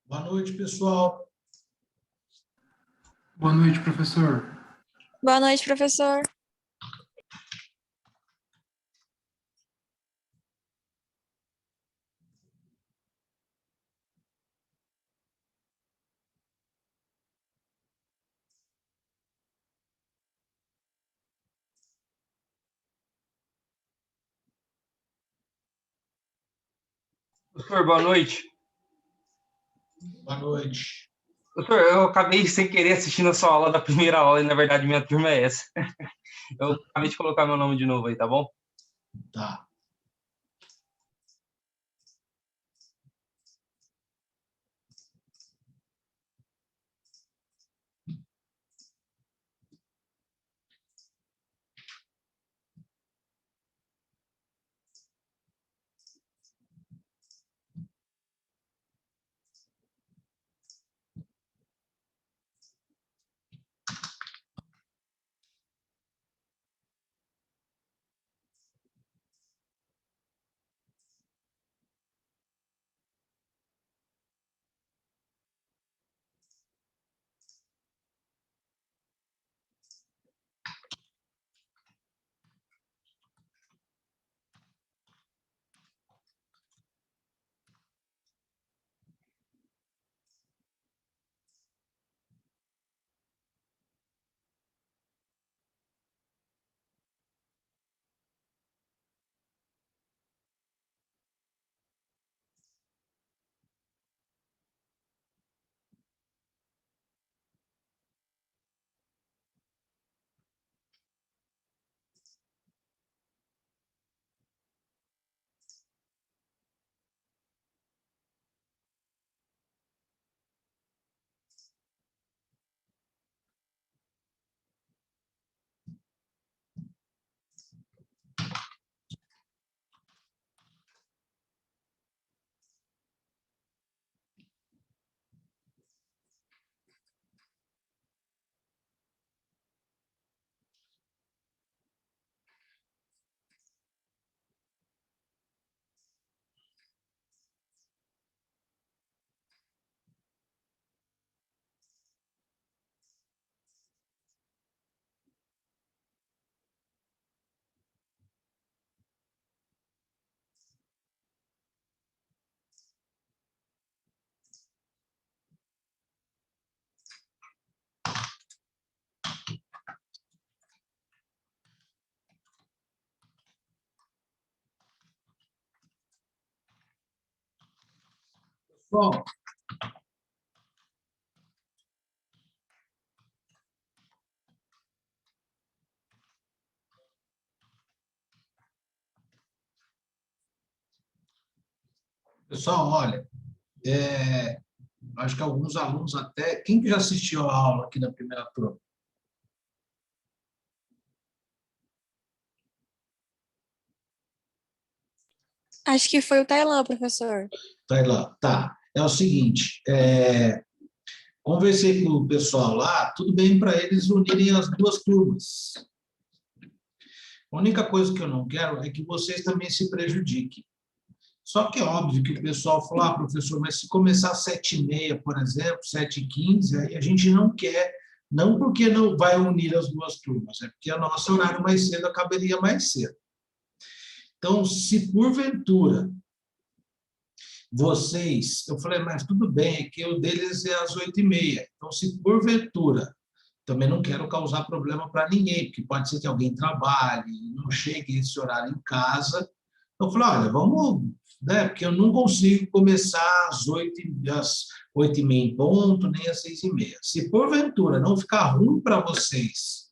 Boa noite, pessoal. Boa noite, professor. Boa noite, professor. Professor, boa noite. Boa noite. Professor, eu acabei sem querer assistindo a sua aula da primeira aula e, na verdade, minha turma é essa. Eu acabei de colocar meu nome de novo aí, tá bom? Tá. Bom, pessoal, olha, acho que alguns alunos até... Quem que já assistiu a aula aqui da primeira turma? Acho que foi o Tailã, professor. Tá. É o seguinte, conversei com o pessoal lá, tudo bem para eles unirem as duas turmas. A única coisa que eu não quero é que vocês também se prejudiquem. Só que é óbvio que o pessoal falou, professor, mas se começar às 7h30, por exemplo, 7h15, aí a gente não quer, não porque não vai unir as duas turmas, é porque o nosso horário mais cedo acabaria mais cedo. Então, se porventura vocês... Eu falei, mas tudo bem, é que o deles é às 8h30. Então, se porventura, também não quero causar problema para ninguém, porque pode ser que alguém trabalhe, não chegue esse horário em casa. Eu falei, olha, vamos, né, porque eu não consigo começar às 8h30 em ponto, nem às 6h30. Se porventura não ficar ruim para vocês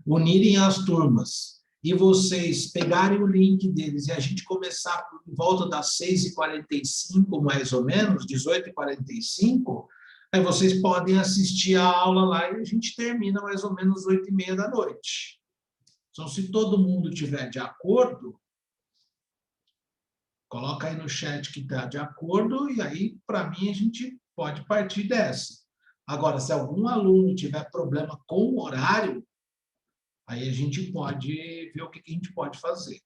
unirem as turmas e vocês pegarem o link deles e a gente começar por volta das 6h45, mais ou menos, 18h45, aí vocês podem assistir a aula lá e a gente termina mais ou menos 8h30 da noite. Então, se todo mundo estiver de acordo, coloca aí no chat que está de acordo, e aí, para mim, a gente pode partir dessa. Agora, se algum aluno tiver problema com o horário, aí a gente pode ver o que a gente pode fazer.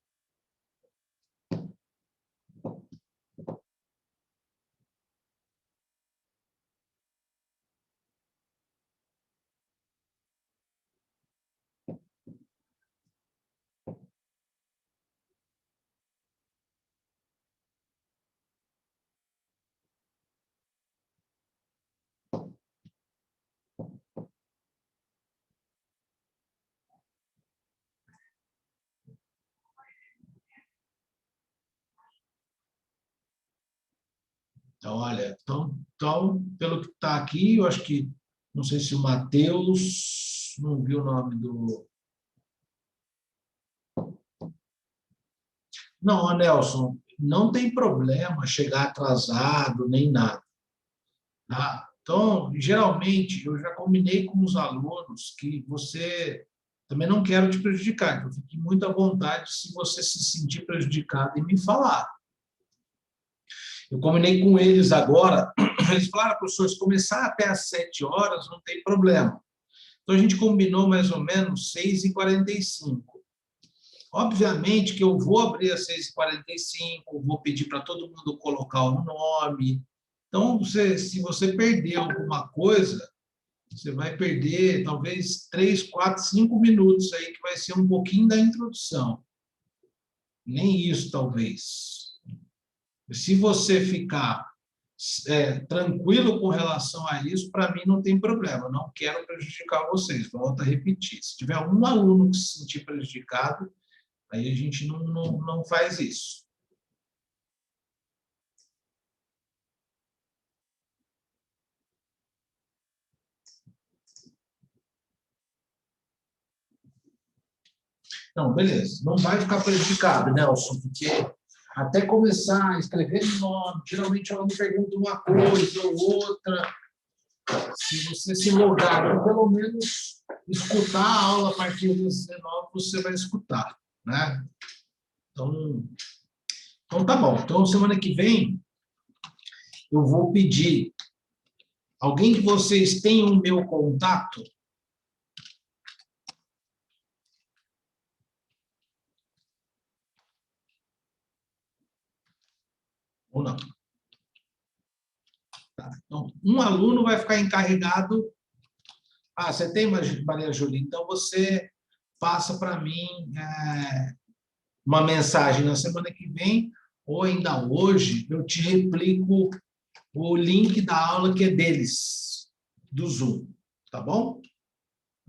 Olha, então, pelo que está aqui, eu acho que, não sei se o Matheus, não viu o nome do... Não, Nelson, não tem problema chegar atrasado, nem nada. Tá? Então, geralmente, eu já combinei com os alunos que você... Também não quero te prejudicar, então fique muito à vontade se você se sentir prejudicado em me falar. Eu combinei com eles agora, eles falaram, professor, se começar até às 7 horas, não tem problema. Então, a gente combinou mais ou menos 6h45. Obviamente que eu vou abrir às 6h45, vou pedir para todo mundo colocar o nome. Então, se você perder alguma coisa, você vai perder talvez 3, 4, 5 minutos aí, que vai ser um pouquinho da introdução. Nem isso, talvez. Se você ficar tranquilo com relação a isso, para mim não tem problema, eu não quero prejudicar vocês, volto a repetir. Se tiver um aluno que se sentir prejudicado, aí a gente não faz isso. Não, beleza, não vai ficar prejudicado, Nelson, porque até começar a escrever o nome, geralmente ela me pergunta uma coisa ou outra. Se você se logar, ou pelo menos escutar a aula a partir das 19, você vai escutar, né? Então tá bom. Então, semana que vem, eu vou pedir. Alguém de vocês tem o meu contato? Ou não? Tá. Então, um aluno vai ficar encarregado. Ah, você tem, Maria Júlia? Então, você passa para mim uma mensagem na semana que vem, ou ainda hoje, eu te replico o link da aula que é deles, do Zoom, tá bom?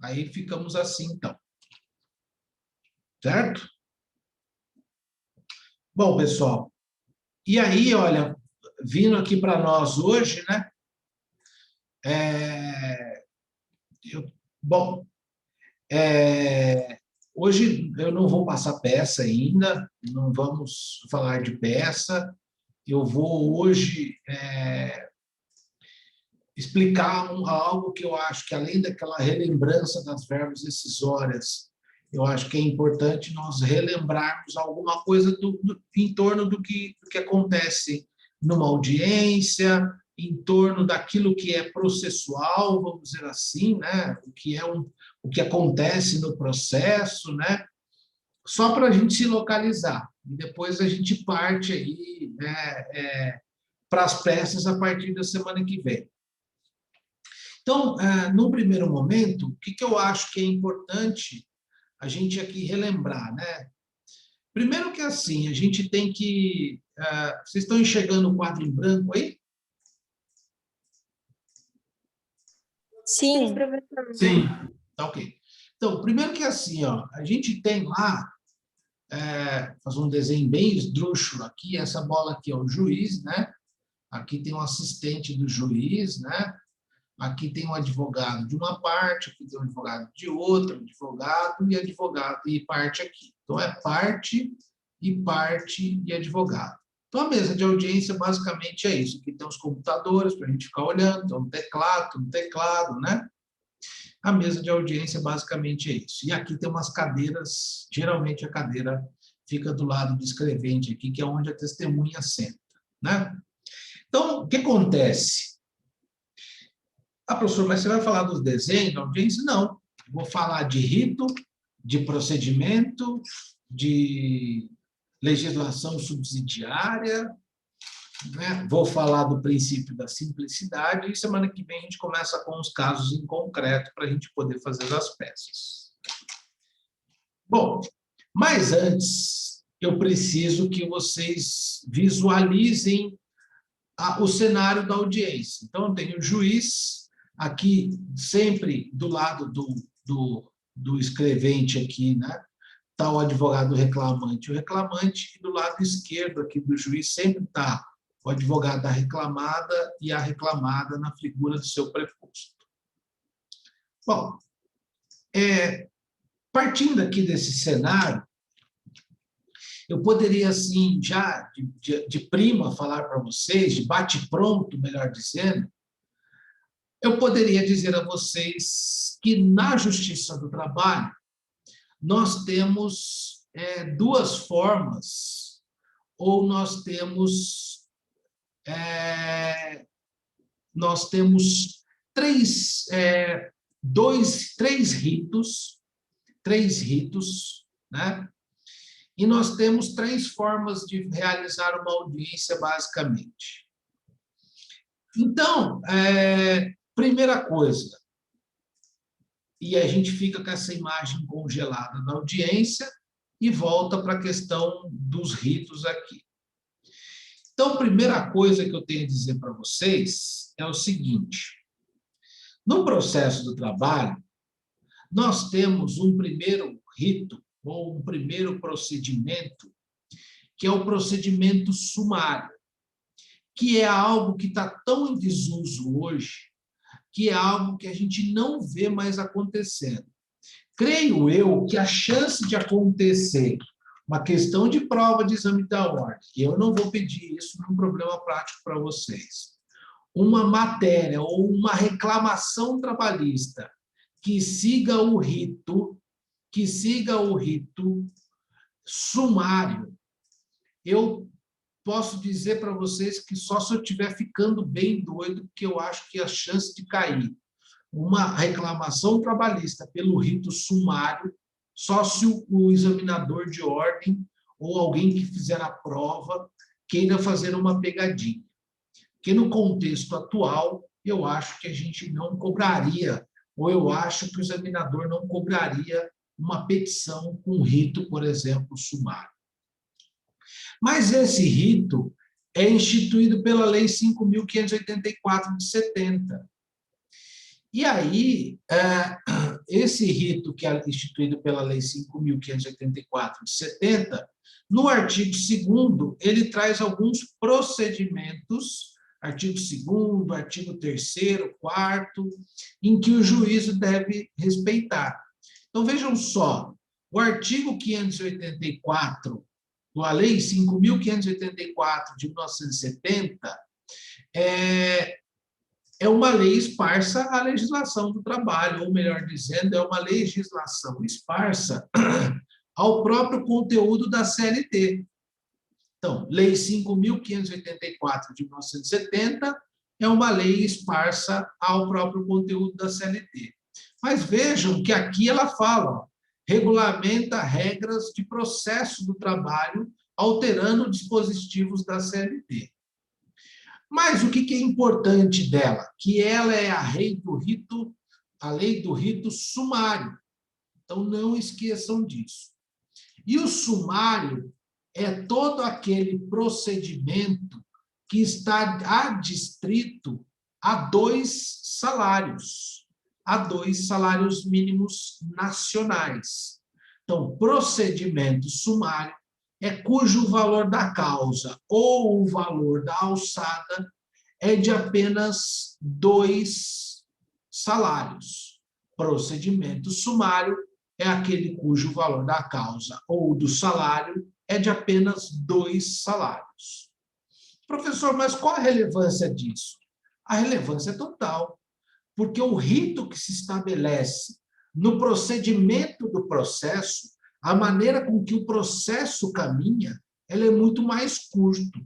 Aí ficamos assim, então. Certo? Bom, pessoal, e aí, olha, vindo aqui para nós hoje, né? Bom, hoje eu não vou passar peça ainda, não vamos falar de peça. Eu vou hoje explicar algo que eu acho que, além daquela relembrança das verbas decisórias, eu acho que é importante nós relembrarmos alguma coisa em torno do que acontece numa audiência, em torno daquilo que é processual, vamos dizer assim, né? O que acontece no processo, né? Só para a gente se localizar. E depois a gente parte aí, né, para as peças a partir da semana que vem. Então, num primeiro momento, o que eu acho que é importante a gente aqui relembrar, né? Primeiro que assim, a gente tem que... vocês estão enxergando o quadro em branco aí? Sim. professor. Sim. Tá ok. Então, primeiro que assim, ó, a gente tem lá, faz um desenho bem esdrúxulo aqui, essa bola aqui é o juiz, né? Aqui tem um assistente do juiz, né? Aqui tem um advogado de uma parte, aqui tem um advogado de outra, advogado e parte aqui. Então, é parte e advogado. Então, a mesa de audiência basicamente é isso. Aqui tem os computadores para a gente ficar olhando, tem um teclado, né? A mesa de audiência basicamente é isso. E aqui tem umas cadeiras, geralmente a cadeira fica do lado do escrevente aqui, que é onde a testemunha senta, né? Então, o que acontece? Ah, professor, mas você vai falar dos desenhos da audiência? Não. Vou falar de rito, de procedimento, de legislação subsidiária, né? Vou falar do princípio da simplicidade e semana que vem a gente começa com os casos em concreto para a gente poder fazer as peças. Bom, mas antes eu preciso que vocês visualizem o cenário da audiência. Então, eu tenho o juiz aqui, sempre do lado do escrevente aqui, né? Está o advogado reclamante. O reclamante, e do lado esquerdo aqui do juiz, sempre está o advogado da reclamada e a reclamada na figura do seu preposto. Bom, partindo aqui desse cenário, eu poderia, assim, já de prima, falar para vocês, de bate-pronto, melhor dizendo, eu poderia dizer a vocês que na Justiça do Trabalho nós temos duas formas, ou nós temos três ritos, né? E nós temos três formas de realizar uma audiência, basicamente. Então, primeira coisa, e a gente fica com essa imagem congelada na audiência e volta para a questão dos ritos aqui. Então, a primeira coisa que eu tenho a dizer para vocês é o seguinte: no processo do trabalho, nós temos um primeiro rito, ou um primeiro procedimento, que é o procedimento sumário, que é algo que está tão em desuso hoje, que é algo que a gente não vê mais acontecendo. Creio eu que a chance de acontecer uma questão de prova de exame da ordem, que eu não vou pedir isso num problema prático para vocês, uma matéria ou uma reclamação trabalhista que siga o rito sumário, eu posso dizer para vocês que só se eu estiver ficando bem doido, porque eu acho que a chance de cair uma reclamação trabalhista pelo rito sumário, só se o examinador de ordem ou alguém que fizer a prova queira fazer uma pegadinha. Porque no contexto atual, eu acho que a gente não cobraria, ou eu acho que o examinador não cobraria uma petição com rito, por exemplo, sumário. Mas esse rito é instituído pela Lei 5.584 de 70. E aí, esse rito que é instituído pela Lei 5.584 de 70, no artigo 2º, ele traz alguns procedimentos, artigo 2º, artigo 3º, 4º, em que o juízo deve respeitar. Então, vejam só, o artigo 584, da Lei 5.584 de 1970, é uma lei esparsa à legislação do trabalho, ou melhor dizendo, é uma legislação esparsa ao próprio conteúdo da CLT. Então, Lei 5.584 de 1970 é uma lei esparsa ao próprio conteúdo da CLT. Mas vejam que aqui ela fala, regulamenta regras de processo do trabalho, alterando dispositivos da CLT. Mas o que é importante dela? Que ela é a lei do rito sumário. Então, não esqueçam disso. E o sumário é todo aquele procedimento que está adstrito a 2 salários mínimos nacionais. Então, procedimento sumário é cujo valor da causa ou o valor da alçada é de apenas 2 salários. Procedimento sumário é aquele cujo valor da causa ou do salário é de apenas 2 salários. Professor, mas qual a relevância disso? A relevância é total, porque o rito que se estabelece no procedimento do processo, a maneira com que o processo caminha, ela é muito mais curto.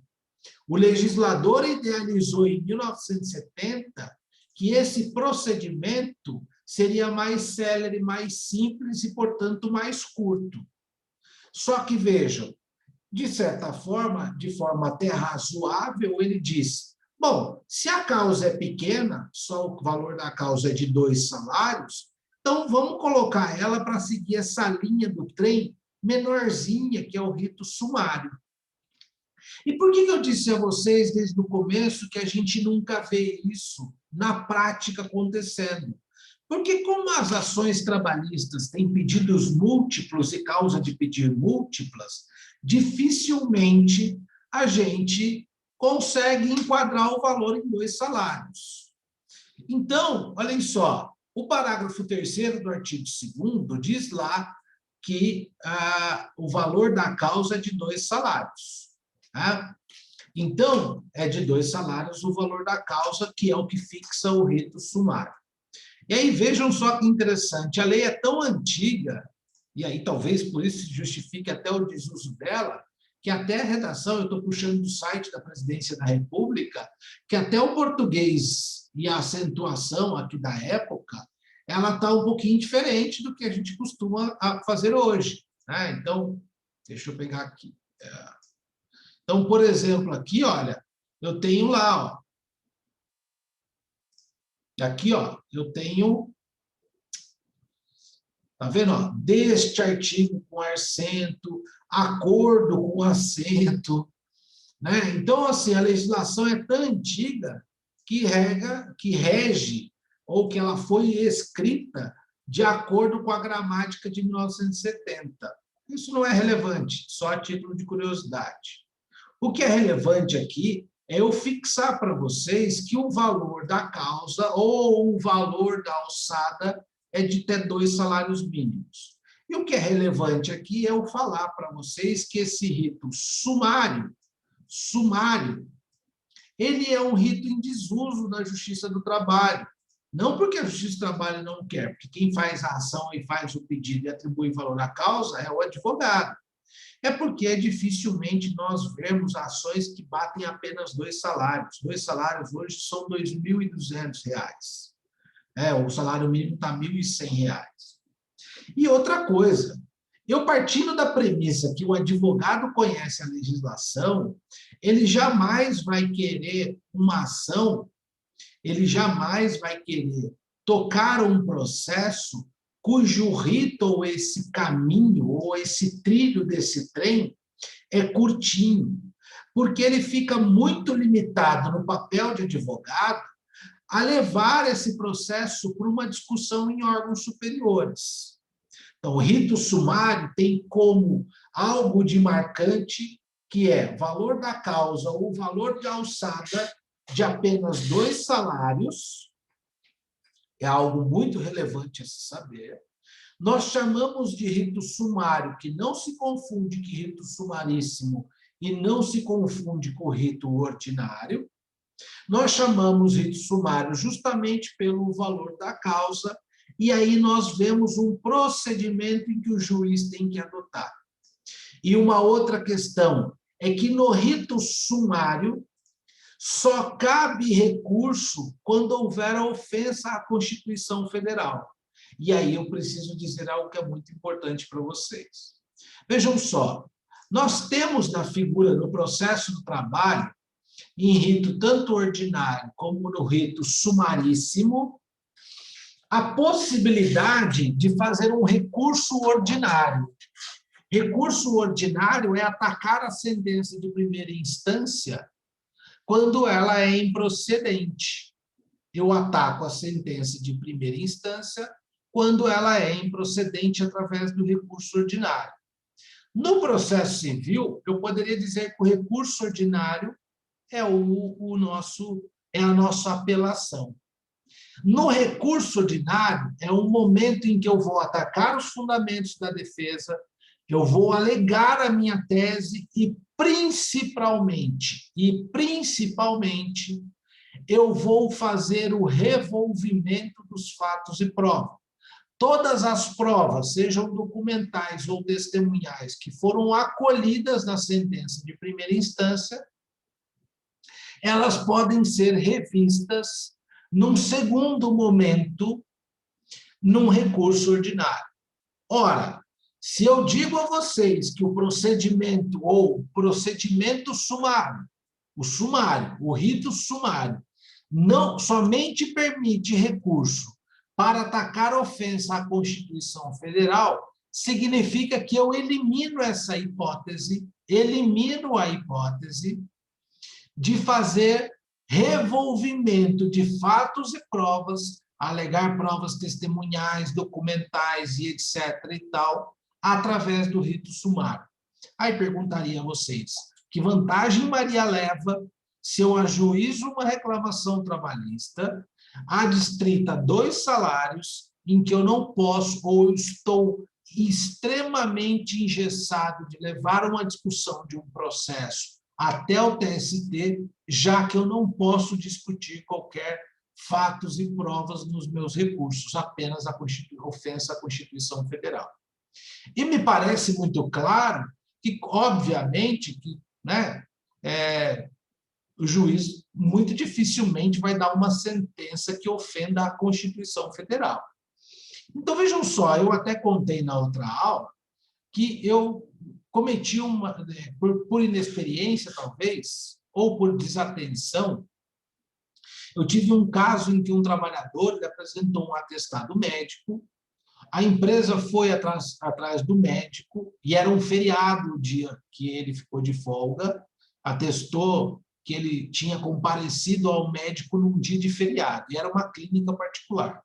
O legislador idealizou em 1970 que esse procedimento seria mais célere, mais simples e, portanto, mais curto. Só que, vejam, de certa forma, de forma até razoável, ele diz, bom, se a causa é pequena, só o valor da causa é de 2 salários, então vamos colocar ela para seguir essa linha do trem menorzinha, que é o rito sumário. E por que eu disse a vocês desde o começo que a gente nunca vê isso na prática acontecendo? Porque como as ações trabalhistas têm pedidos múltiplos e causa de pedir múltiplas, dificilmente a gente consegue enquadrar o valor em 2 salários. Então, olhem só, o parágrafo 3º do artigo 2º diz lá que o valor da causa é de 2 salários. Tá? Então, é de 2 salários o valor da causa, que é o que fixa o rito sumário. E aí, vejam só que interessante, a lei é tão antiga, e aí talvez por isso se justifique até o desuso dela, que até a redação, eu estou puxando do site da Presidência da República, que até o português e a acentuação aqui da época, ela está um pouquinho diferente do que a gente costuma fazer hoje. Né? Então, deixa eu pegar aqui. Então, por exemplo, aqui, olha, eu tenho lá, ó. Aqui, ó, eu tenho, tá vendo? Ó, deste artigo com acento, acordo com acento, né? Então, assim, a legislação é tão antiga que rege, ou que ela foi escrita de acordo com a gramática de 1970. Isso não é relevante, só a título de curiosidade. O que é relevante aqui é eu fixar para vocês que o valor da causa ou o valor da alçada é de até 2 salários mínimos. E o que é relevante aqui é eu falar para vocês que esse rito sumário, ele é um rito em desuso da Justiça do Trabalho. Não porque a Justiça do Trabalho não quer, porque quem faz a ação e faz o pedido e atribui valor à causa é o advogado. É porque dificilmente nós vemos ações que batem apenas 2 salários. 2 salários hoje são R$ 2.200. O salário mínimo está R$ 1.100. E outra coisa, eu partindo da premissa que o advogado conhece a legislação, ele jamais vai querer uma ação, ele jamais vai querer tocar um processo cujo rito ou esse caminho ou esse trilho desse trem é curtinho, porque ele fica muito limitado no papel de advogado a levar esse processo para uma discussão em órgãos superiores. Então, o rito sumário tem como algo de marcante que é valor da causa ou valor de alçada de apenas 2 salários, é algo muito relevante a se saber. Nós chamamos de rito sumário, que não se confunde com rito sumaríssimo e não se confunde com o rito ordinário. Nós chamamos rito sumário justamente pelo valor da causa, e aí nós vemos um procedimento em que o juiz tem que adotar. E uma outra questão é que no rito sumário só cabe recurso quando houver a ofensa à Constituição Federal. E aí eu preciso dizer algo que é muito importante para vocês. Vejam só, nós temos na figura, no processo do trabalho, em rito tanto ordinário como no rito sumaríssimo, a possibilidade de fazer um recurso ordinário. Recurso ordinário é atacar a sentença de primeira instância quando ela é improcedente. Eu ataco a sentença de primeira instância quando ela é improcedente através do recurso ordinário. No processo civil, eu poderia dizer que o recurso ordinário é a nossa apelação. No recurso ordinário, é um momento em que eu vou atacar os fundamentos da defesa, eu vou alegar a minha tese e, principalmente, eu vou fazer o revolvimento dos fatos e provas. Todas as provas, sejam documentais ou testemunhais, que foram acolhidas na sentença de primeira instância, elas podem ser revistas num segundo momento, num recurso ordinário. Ora, se eu digo a vocês que o procedimento ou procedimento sumário, o rito sumário, não somente permite recurso para atacar ofensa à Constituição Federal, significa que eu elimino essa hipótese, elimino a hipótese de fazer revolvimento de fatos e provas, alegar provas testemunhais, documentais e etc. e tal, através do rito sumário. Aí perguntaria a vocês, que vantagem Maria leva se eu ajuizo uma reclamação trabalhista, adstrita 2 salários, em que eu não posso, ou eu estou extremamente engessado de levar uma discussão de um processo até o TST, já que eu não posso discutir qualquer fatos e provas nos meus recursos, apenas a ofensa à Constituição Federal. E me parece muito claro que, obviamente, que, né, o juiz muito dificilmente vai dar uma sentença que ofenda a Constituição Federal. Então, vejam só, eu até contei na outra aula que eu cometi por inexperiência, talvez, ou por desatenção, eu tive um caso em que um trabalhador apresentou um atestado médico, a empresa foi atrás do médico, e era um feriado o dia que ele ficou de folga, atestou que ele tinha comparecido ao médico num dia de feriado, e era uma clínica particular.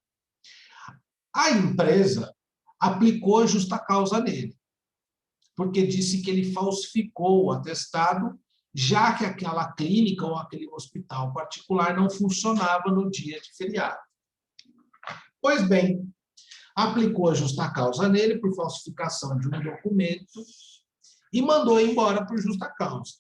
A empresa aplicou a justa causa nele, porque disse que ele falsificou o atestado, já que aquela clínica ou aquele hospital particular não funcionava no dia de feriado. Pois bem, aplicou a justa causa nele por falsificação de um documento e mandou embora por justa causa.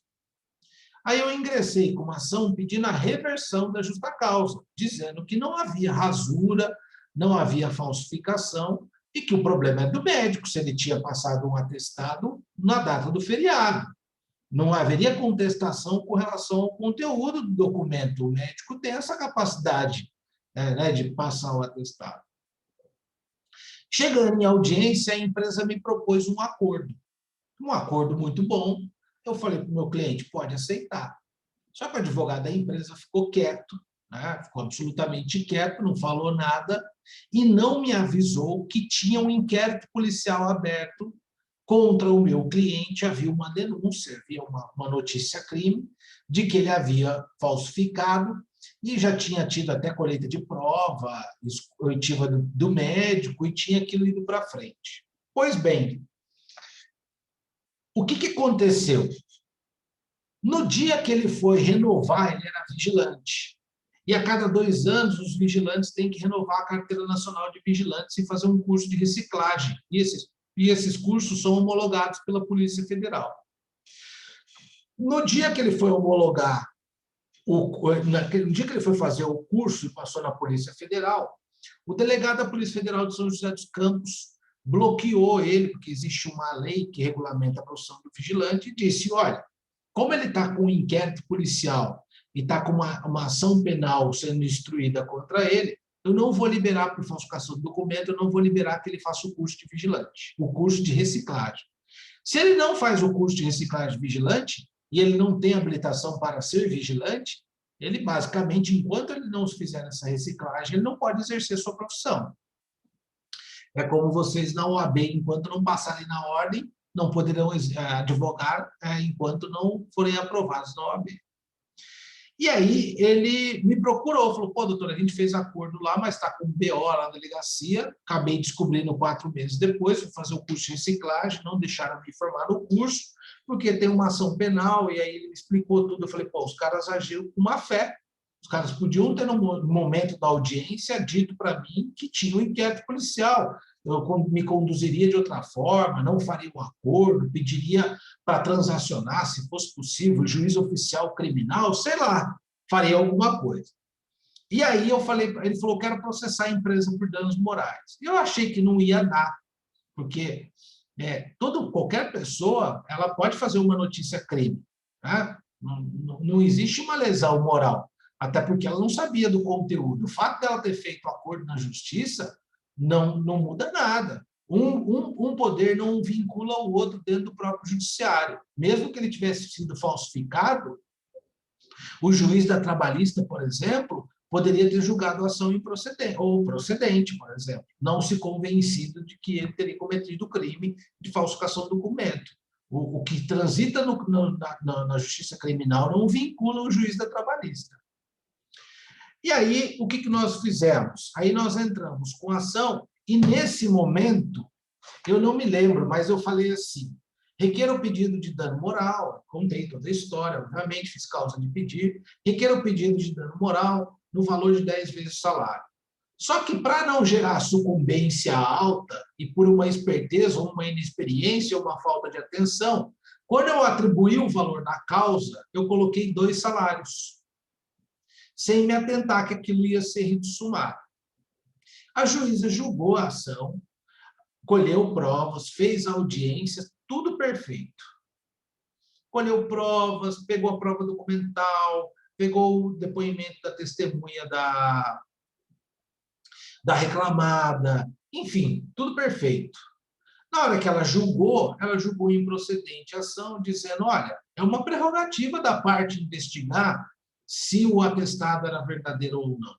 Aí eu ingressei com uma ação pedindo a reversão da justa causa, dizendo que não havia rasura, não havia falsificação e que o problema é do médico, se ele tinha passado um atestado na data do feriado. Não haveria contestação com relação ao conteúdo do documento. O médico tem essa capacidade, né, de passar o atestado. Chegando em audiência, a empresa me propôs um acordo muito bom. Eu falei para o meu cliente, pode aceitar. Só que o advogado da empresa ficou quieto, né? Ficou absolutamente quieto, não falou nada, e não me avisou que tinha um inquérito policial aberto contra o meu cliente, havia uma denúncia, havia uma notícia-crime de que ele havia falsificado e já tinha tido até colheita de prova, oitiva do médico, e tinha aquilo ido para frente. Pois bem, o que aconteceu? No dia que ele foi renovar, ele era vigilante. E a cada 2 anos, os vigilantes têm que renovar a Carteira Nacional de Vigilantes e fazer um curso de reciclagem. E esses cursos são homologados pela Polícia Federal. No dia que ele foi homologar, no dia que ele foi fazer o curso e passou na Polícia Federal, o delegado da Polícia Federal de São José dos Campos bloqueou ele, porque existe uma lei que regulamenta a profissão do vigilante, e disse, olha, como ele está com um inquérito policial e está com uma ação penal sendo instruída contra ele, eu não vou liberar por falsificação do documento, eu não vou liberar que ele faça o curso de vigilante, o curso de reciclagem. Se ele não faz o curso de reciclagem de vigilante, e ele não tem habilitação para ser vigilante, ele basicamente, enquanto ele não fizer essa reciclagem, ele não pode exercer sua profissão. É como vocês na OAB, enquanto não passarem na ordem, não poderão advogar enquanto não forem aprovados na OAB. E aí ele me procurou, falou, pô, doutor, a gente fez acordo lá, mas está com BO lá na delegacia, acabei descobrindo 4 meses depois, fui fazer o curso de reciclagem, não deixaram me formar no curso, porque tem uma ação penal, e aí ele me explicou tudo, eu falei, pô, os caras agiram com má fé, os caras podiam ter, no momento da audiência, dito para mim que tinha um inquérito policial, eu me conduziria de outra forma, não faria um acordo, pediria para transacionar, se fosse possível, juiz oficial criminal, sei lá, faria alguma coisa. E aí eu falei, ele falou, quero processar a empresa por danos morais. Eu achei que não ia dar, porque qualquer pessoa ela pode fazer uma notícia crime, né? Não existe uma lesão moral, até porque ela não sabia do conteúdo. O fato dela ter feito acordo na justiça não muda nada. Um poder não vincula o outro dentro do próprio judiciário. Mesmo que ele tivesse sido falsificado, o juiz da trabalhista, por exemplo, poderia ter julgado a ação improcedente, ou procedente, por exemplo, não se convencido de que ele teria cometido o crime de falsificação do documento. O que transita na justiça criminal não vincula o juiz da trabalhista. E aí, o que nós fizemos? Aí nós entramos com a ação, e nesse momento, eu não me lembro, mas eu falei assim, Requer o pedido de dano moral, contei toda a história, obviamente, fiz causa de pedir. Requer o pedido de dano moral no valor de 10 vezes o salário. Só que, para não gerar sucumbência alta, e por uma esperteza, ou uma inexperiência, ou uma falta de atenção, quando eu atribuí o valor da causa, eu coloquei 2 salários, sem me atentar que aquilo ia ser rito sumário. A juíza julgou a ação, colheu provas, fez audiências, tudo perfeito. Colheu provas, pegou a prova documental, pegou o depoimento da testemunha da reclamada, enfim, tudo perfeito. Na hora que ela julgou improcedente a ação, dizendo, olha, é uma prerrogativa da parte investigar se o atestado era verdadeiro ou não.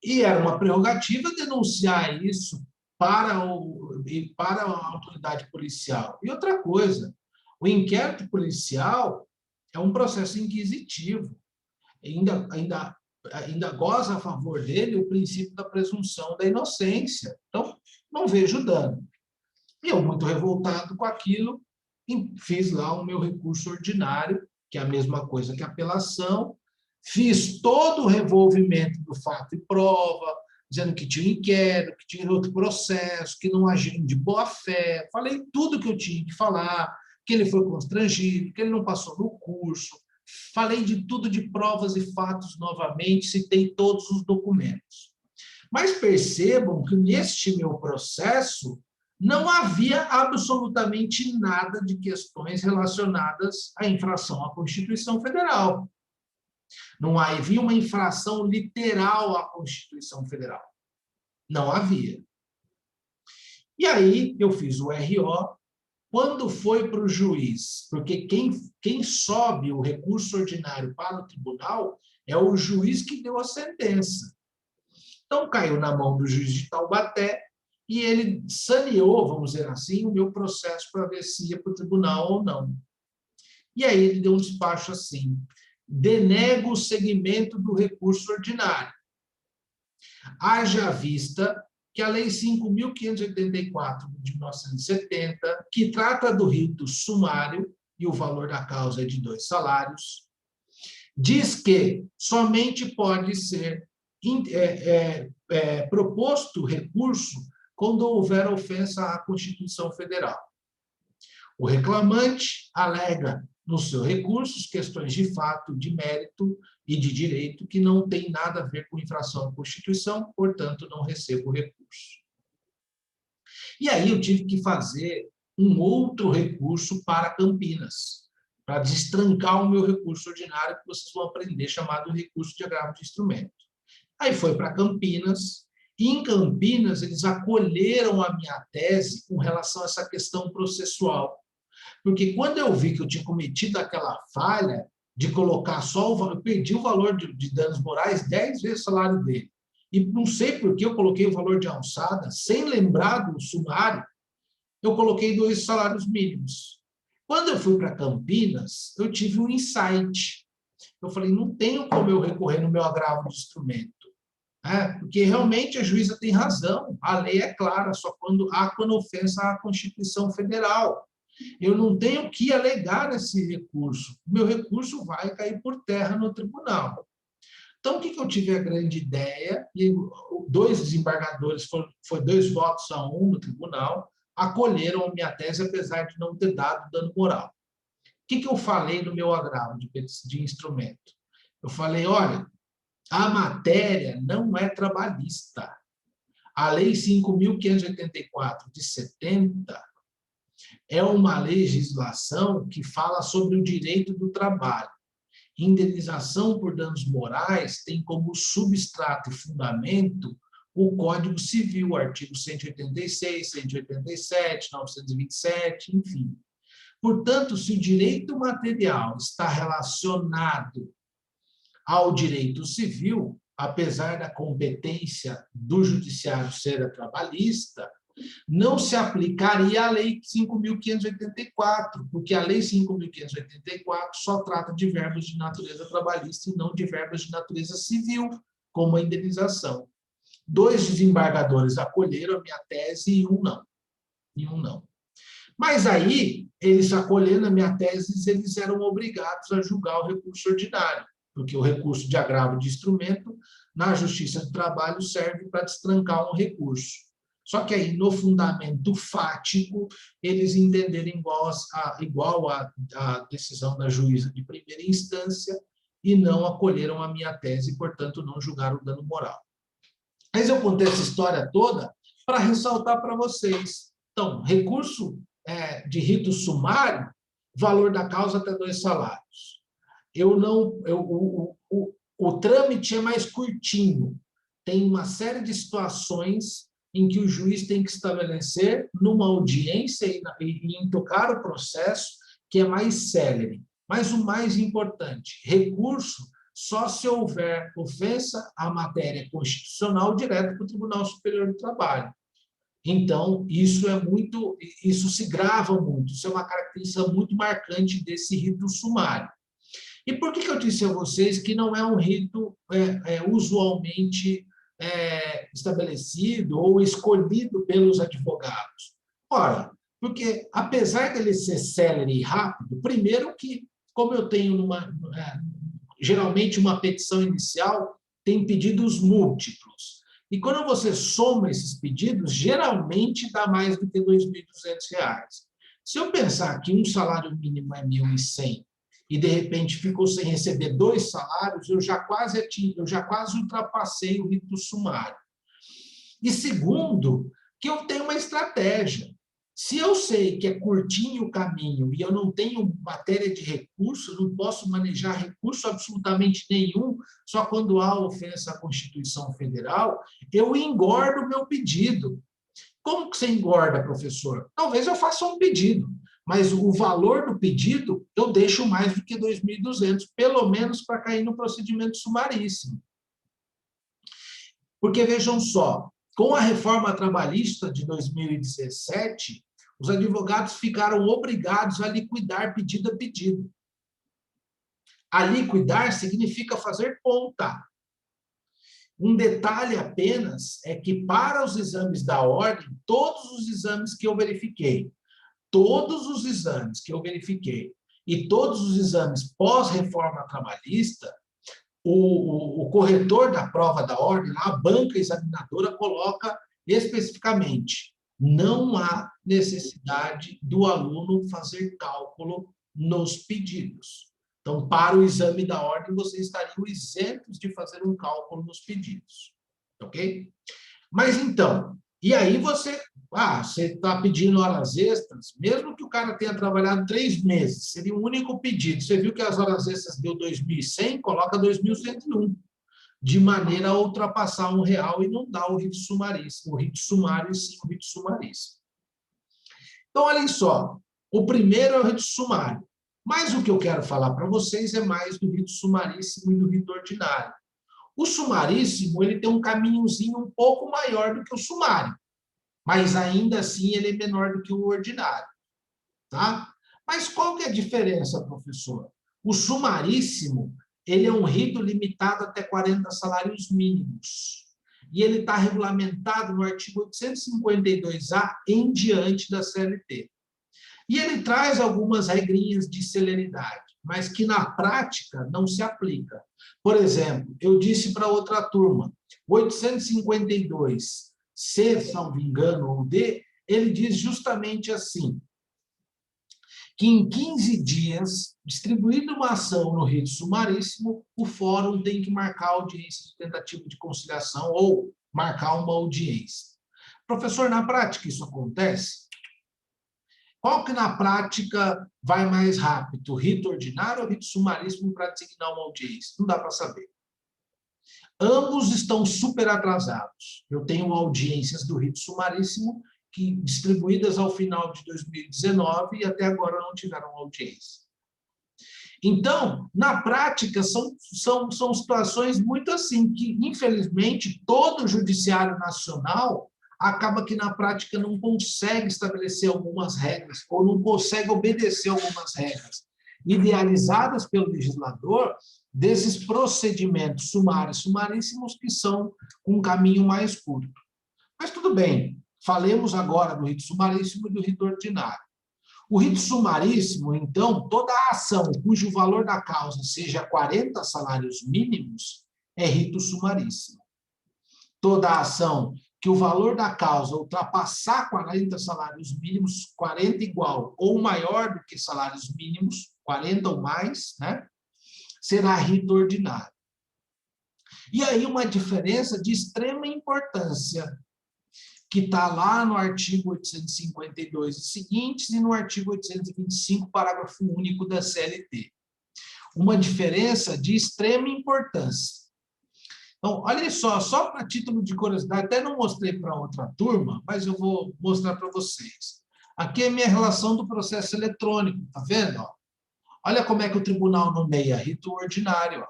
E era uma prerrogativa denunciar isso para a autoridade policial. E outra coisa, o inquérito policial é um processo inquisitivo. Ainda goza a favor dele o princípio da presunção da inocência. Então, não vejo dano. E eu, muito revoltado com aquilo, fiz lá o meu recurso ordinário, que é a mesma coisa que a apelação, fiz todo o revolvimento do fato e prova, dizendo que tinha inquérito, que tinha outro processo, que não agiram de boa fé, falei tudo que eu tinha que falar, que ele foi constrangido, que ele não passou no curso, falei de tudo, de provas e fatos novamente, citei todos os documentos. Mas percebam que neste meu processo não havia absolutamente nada de questões relacionadas à infração à Constituição Federal. Não havia uma infração literal à Constituição Federal. Não havia. E aí eu fiz o RO. Quando foi para o juiz, porque quem sobe o recurso ordinário para o tribunal é o juiz que deu a sentença. Então, caiu na mão do juiz de Taubaté e ele saneou, vamos dizer assim, o meu processo para ver se ia para o tribunal ou não. E aí ele deu um despacho assim, denego o seguimento do recurso ordinário. Haja vista que a Lei 5.584 de 1970, que trata do rito sumário, e o valor da causa é de 2 salários, diz que somente pode ser proposto recurso quando houver ofensa à Constituição Federal. O reclamante alega nos seus recursos questões de fato, de mérito e de direito que não tem nada a ver com infração à Constituição, portanto, não recebo o recurso. E aí eu tive que fazer um outro recurso para Campinas, para destrancar o meu recurso ordinário, que vocês vão aprender, chamado recurso de agravo de instrumento. Aí foi para Campinas, e em Campinas eles acolheram a minha tese com relação a essa questão processual. Porque quando eu vi que eu tinha cometido aquela falha de colocar só o valor, eu perdi o valor de danos morais 10 vezes o salário dele. E não sei por que eu coloquei o valor de alçada, sem lembrar do sumário, eu coloquei 2 salários mínimos. Quando eu fui para Campinas, eu tive um insight. Eu falei, não tenho como eu recorrer no meu agravo de instrumento. Porque realmente a juíza tem razão, a lei é clara, só quando ofensa à Constituição Federal. Eu não tenho que alegar esse recurso. O meu recurso vai cair por terra no tribunal. Então, o que eu tive a grande ideia? E 2 desembargadores, foi 2 votos a 1 no tribunal, acolheram a minha tese, apesar de não ter dado dano moral. O que eu falei no meu agravo de instrumento? Eu falei, olha, a matéria não é trabalhista. A Lei 5.584 de 70 é uma legislação que fala sobre o direito do trabalho. Indenização por danos morais tem como substrato e fundamento o Código Civil, artigo 186, 187, 927, enfim. Portanto, se o direito material está relacionado ao direito civil, apesar da competência do judiciário ser a trabalhista, não se aplicaria a Lei 5.584, porque a Lei 5.584 só trata de verbas de natureza trabalhista e não de verbas de natureza civil, como a indenização. 2 desembargadores acolheram a minha tese e um não. Mas aí, eles acolhendo a minha tese, eles eram obrigados a julgar o recurso ordinário, porque o recurso de agravo de instrumento, na Justiça do Trabalho, serve para destrancar um recurso. Só que aí, no fundamento fático, eles entenderam igual a decisão da juíza de primeira instância e não acolheram a minha tese, e, portanto, não julgaram o dano moral. Mas eu contei essa história toda para ressaltar para vocês. Então, recurso de rito sumário, valor da causa até 2 salários. O trâmite é mais curtinho. Tem uma série de situações em que o juiz tem que estabelecer numa audiência e intocar o processo, que é mais célere. Mas o mais importante, recurso só se houver ofensa à matéria constitucional direto para o Tribunal Superior do Trabalho. Então, isso se grava muito, isso é uma característica muito marcante desse rito sumário. E por que eu disse a vocês que não é um rito usualmente estabelecido ou escolhido pelos advogados? Ora, porque apesar dele ser célere e rápido, primeiro que, como eu tenho geralmente uma petição inicial, tem pedidos múltiplos. E quando você soma esses pedidos, geralmente dá mais do que R$ 2.200. Se eu pensar que um salário mínimo é 1.100 e, de repente, ficou sem receber 2 salários, eu já quase ultrapassei o rito sumário. E segundo, que eu tenho uma estratégia. Se eu sei que é curtinho o caminho e eu não tenho matéria de recurso, não posso manejar recurso absolutamente nenhum, só quando há ofensa à Constituição Federal, eu engordo o meu pedido. Como que você engorda, professor? Talvez eu faça um pedido, mas o valor do pedido eu deixo mais do que 2.200, pelo menos para cair no procedimento sumaríssimo. Porque, vejam só, com a reforma trabalhista de 2017, os advogados ficaram obrigados a liquidar pedido a pedido. A liquidar significa fazer conta. Um detalhe apenas é que, para os exames da ordem, todos os exames que eu verifiquei, e todos os exames pós-reforma trabalhista, o corretor da prova da ordem, a banca examinadora, coloca especificamente: não há necessidade do aluno fazer cálculo nos pedidos. Então, para o exame da ordem, vocês estariam isentos de fazer um cálculo nos pedidos. Ok? Mas, então, e aí você está pedindo horas extras, mesmo que o cara tenha trabalhado 3 meses, seria um único pedido. Você viu que as horas extras deu 2.100, coloca 2.101, de maneira a ultrapassar R$1 e não dar o rito sumaríssimo. O rito sumário e sim o rito sumaríssimo. Então, olhem só, o primeiro é o rito sumário. Mas o que eu quero falar para vocês é mais do rito sumaríssimo e do rito ordinário. O sumaríssimo, ele tem um caminhozinho um pouco maior do que o sumário, mas ainda assim ele é menor do que o ordinário, tá? Mas qual que é a diferença, professor? O sumaríssimo, ele é um rito limitado até 40 salários mínimos, e ele está regulamentado no artigo 852A em diante da CLT. E ele traz algumas regrinhas de celeridade, mas que na prática não se aplica. Por exemplo, eu disse para outra turma, 852, C, salvo engano, ou D, ele diz justamente assim, que em 15 dias, distribuída uma ação no rito sumaríssimo, o fórum tem que marcar audiência de tentativa de conciliação ou marcar uma audiência. Professor, na prática isso acontece? Qual que na prática vai mais rápido, o rito ordinário ou o rito sumaríssimo para designar uma audiência? Não dá para saber. Ambos estão super atrasados. Eu tenho audiências do rito sumaríssimo que, distribuídas ao final de 2019 e até agora não tiveram audiência. Então, na prática, são situações muito assim, que, infelizmente, todo o judiciário nacional acaba que, na prática, não consegue estabelecer algumas regras ou não consegue obedecer algumas regras idealizadas pelo legislador desses procedimentos sumários, sumaríssimos, que são um caminho mais curto. Mas tudo bem, falemos agora do rito sumaríssimo e do rito ordinário. O rito sumaríssimo, então, toda a ação cujo valor da causa seja 40 salários mínimos é rito sumaríssimo. Toda a ação que o valor da causa ultrapassar 40 salários mínimos, 40 igual ou maior do que salários mínimos, 40 ou mais, né, será rito ordinário. E aí uma diferença de extrema importância, que está lá no artigo 852 e seguintes e no artigo 825, parágrafo único da CLT. Uma diferença de extrema importância. Então, olha só para título de curiosidade, até não mostrei para outra turma, mas eu vou mostrar para vocês. Aqui é a minha relação do processo eletrônico, tá vendo? Olha como é que o tribunal nomeia rito ordinário, ó.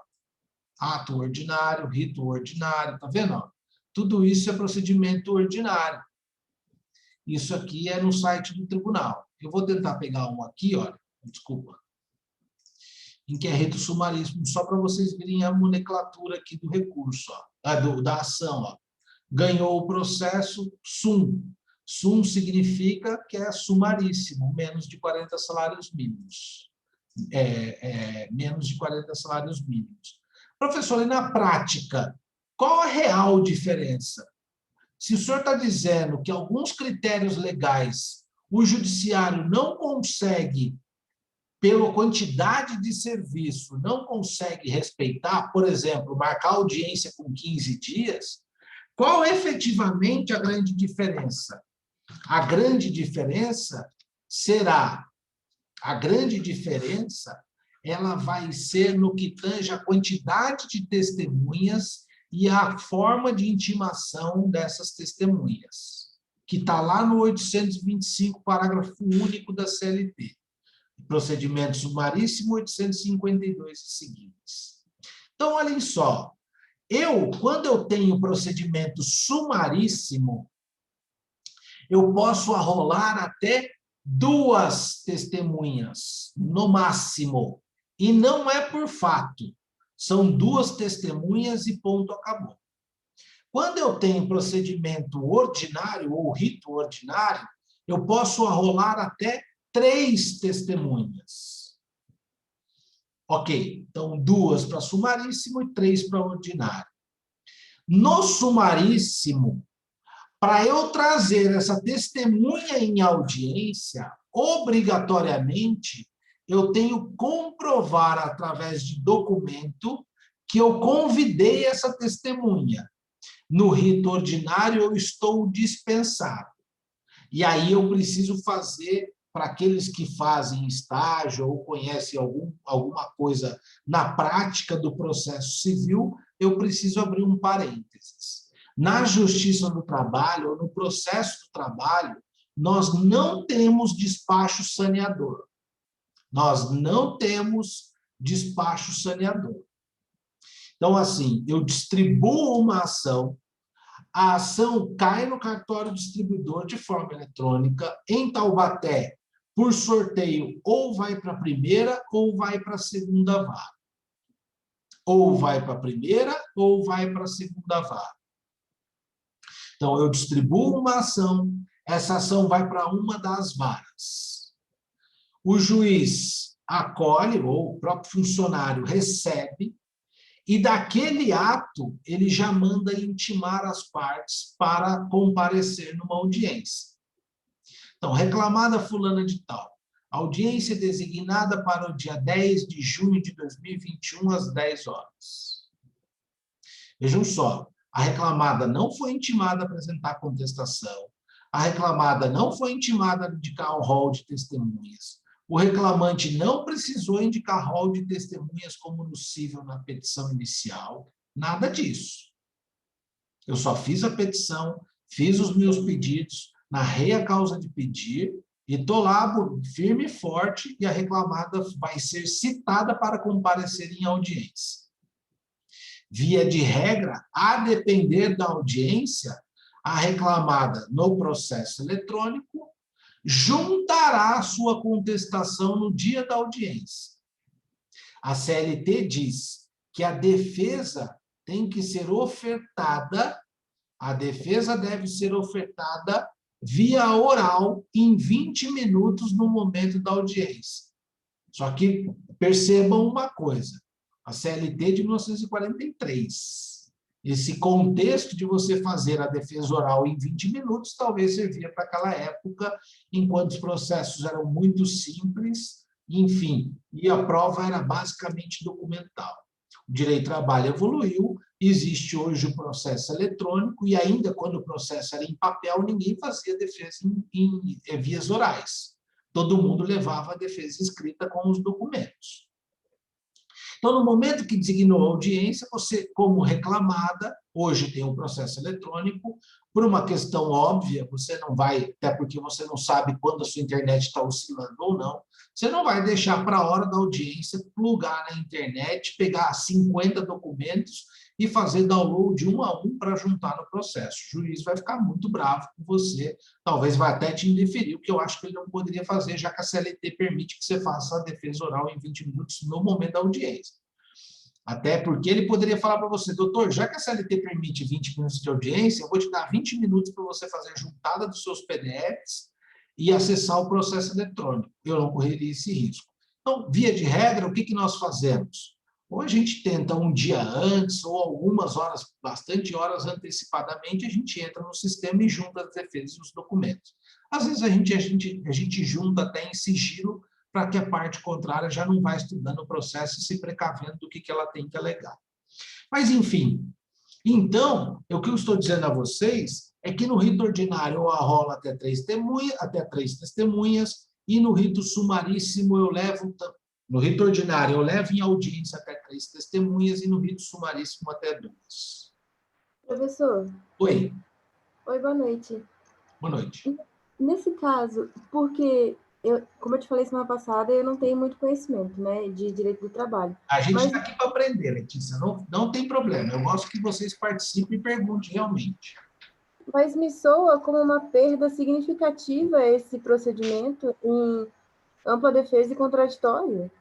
Ato ordinário, rito ordinário, tá vendo? Tudo isso é procedimento ordinário. Isso aqui é no site do tribunal. Eu vou tentar pegar um aqui, olha, desculpa, em que é rito sumaríssimo, só para vocês verem a nomenclatura aqui do recurso, ó, da ação. Ó. Ganhou o processo, sum. Sum significa que é sumaríssimo, menos de 40 salários mínimos. Menos de 40 salários mínimos. Professor, e na prática, qual a real diferença? Se o senhor está dizendo que alguns critérios legais o judiciário não consegue, pela quantidade de serviço, não consegue respeitar, por exemplo, marcar audiência com 15 dias, qual efetivamente a grande diferença? A grande diferença será, ela vai ser no que tange a quantidade de testemunhas e a forma de intimação dessas testemunhas, que está lá no 825, parágrafo único da CLT. Procedimento sumaríssimo 852 e seguintes. Então, olhem só, quando eu tenho procedimento sumaríssimo, eu posso arrolar até 2 testemunhas, no máximo, e não é por fato. São 2 testemunhas e ponto, acabou. Quando eu tenho procedimento ordinário ou rito ordinário, eu posso arrolar até 3 testemunhas. Ok, então 2 para sumaríssimo e 3 para ordinário. No sumaríssimo, para eu trazer essa testemunha em audiência, obrigatoriamente, eu tenho que comprovar através de documento que eu convidei essa testemunha. No rito ordinário, eu estou dispensado. E aí eu preciso fazer, para aqueles que fazem estágio ou conhecem alguma coisa na prática do processo civil, eu preciso abrir um parênteses. Na Justiça do Trabalho, ou no processo do trabalho, nós não temos despacho saneador. Nós não temos despacho saneador. Então, assim, eu distribuo uma ação, a ação cai no cartório distribuidor de forma eletrônica, em Taubaté, por sorteio, ou vai para a primeira ou vai para a segunda vara. Ou vai para a primeira ou vai para a segunda vara. Então, eu distribuo uma ação, essa ação vai para uma das varas. O juiz acolhe, ou o próprio funcionário recebe, e daquele ato, ele já manda intimar as partes para comparecer numa audiência. Então, reclamada fulana de tal, audiência designada para o dia 10 de junho de 2021, às 10 horas. Vejam só, a reclamada não foi intimada a apresentar contestação, a reclamada não foi intimada a indicar o rol de testemunhas, o reclamante não precisou indicar rol de testemunhas como nocível na petição inicial, nada disso. Eu só fiz a petição, fiz os meus pedidos, narrei a causa de pedir e estou lá firme e forte e a reclamada vai ser citada para comparecer em audiência. Via de regra, a depender da audiência, a reclamada no processo eletrônico juntará a sua contestação no dia da audiência. A CLT diz que a defesa tem que ser ofertada, a defesa deve ser ofertada via oral em 20 minutos no momento da audiência. Só que percebam uma coisa, a CLT de 1943, esse contexto de você fazer a defesa oral em 20 minutos talvez servia para aquela época, enquanto os processos eram muito simples, enfim, e a prova era basicamente documental. O direito do trabalho evoluiu, existe hoje o processo eletrônico, e ainda quando o processo era em papel, ninguém fazia defesa em vias orais. Todo mundo levava a defesa escrita com os documentos. Então, no momento que designou a audiência, você, como reclamada, hoje tem um processo eletrônico, por uma questão óbvia, você não vai, até porque você não sabe quando a sua internet está oscilando ou não, você não vai deixar para a hora da audiência plugar na internet, pegar 50 documentos e fazer download um a um para juntar no processo. O juiz vai ficar muito bravo com você, talvez vai até te indeferir, o que eu acho que ele não poderia fazer, já que a CLT permite que você faça a defesa oral em 20 minutos no momento da audiência. Até porque ele poderia falar para você, doutor, já que a CLT permite 20 minutos de audiência, eu vou te dar 20 minutos para você fazer a juntada dos seus PDFs e acessar o processo eletrônico. Eu não correria esse risco. Então, via de regra, o que nós fazemos? Ou a gente tenta um dia antes, ou algumas horas, bastante horas antecipadamente, a gente entra no sistema e junta as defesas e os documentos. Às vezes a gente junta até em sigilo, para que a parte contrária já não vá estudando o processo e se precavendo do que ela tem que alegar. Mas, enfim, então, o que eu estou dizendo a vocês é que no rito ordinário eu arrolo até três testemunhas, e no rito sumaríssimo eu levo... No rito ordinário, eu levo em audiência até 3 testemunhas e no rito sumaríssimo até 2. Professor. Oi. Oi, boa noite. Boa noite. Nesse caso, porque, como eu te falei semana passada, eu não tenho muito conhecimento, né, de direito do trabalho. A gente está aqui para aprender, Letícia, não tem problema. Eu gosto que vocês participem e perguntem realmente. Mas me soa como uma perda significativa esse procedimento em ampla defesa e contraditório.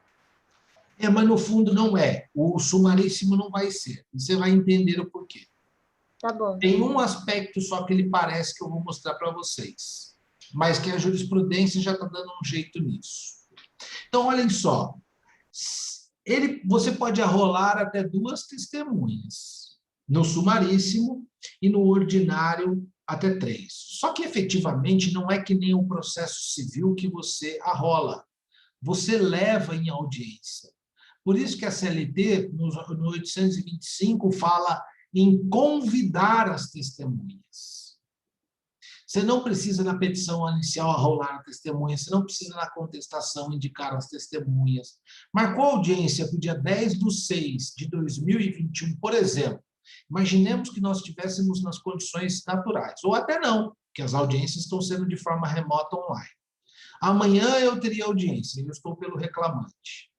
Mas no fundo não é. O sumaríssimo não vai ser. Você vai entender o porquê. Tá bom. Tem um aspecto só que ele parece que eu vou mostrar para vocês, mas que a jurisprudência já está dando um jeito nisso. Então, olhem só. Você pode arrolar até 2 testemunhas, no sumaríssimo e no ordinário até 3. Só que, efetivamente, não é que nem um processo civil que você arrola. Você leva em audiência. Por isso que a CLT, no 825, fala em convidar as testemunhas. Você não precisa, na petição inicial, arrolar a testemunha, você não precisa, na contestação, indicar as testemunhas. Marcou audiência para o dia 10/6/2021, por exemplo. Imaginemos que nós estivéssemos nas condições naturais, ou até não, que as audiências estão sendo de forma remota online. Amanhã eu teria audiência, eu estou pelo reclamante.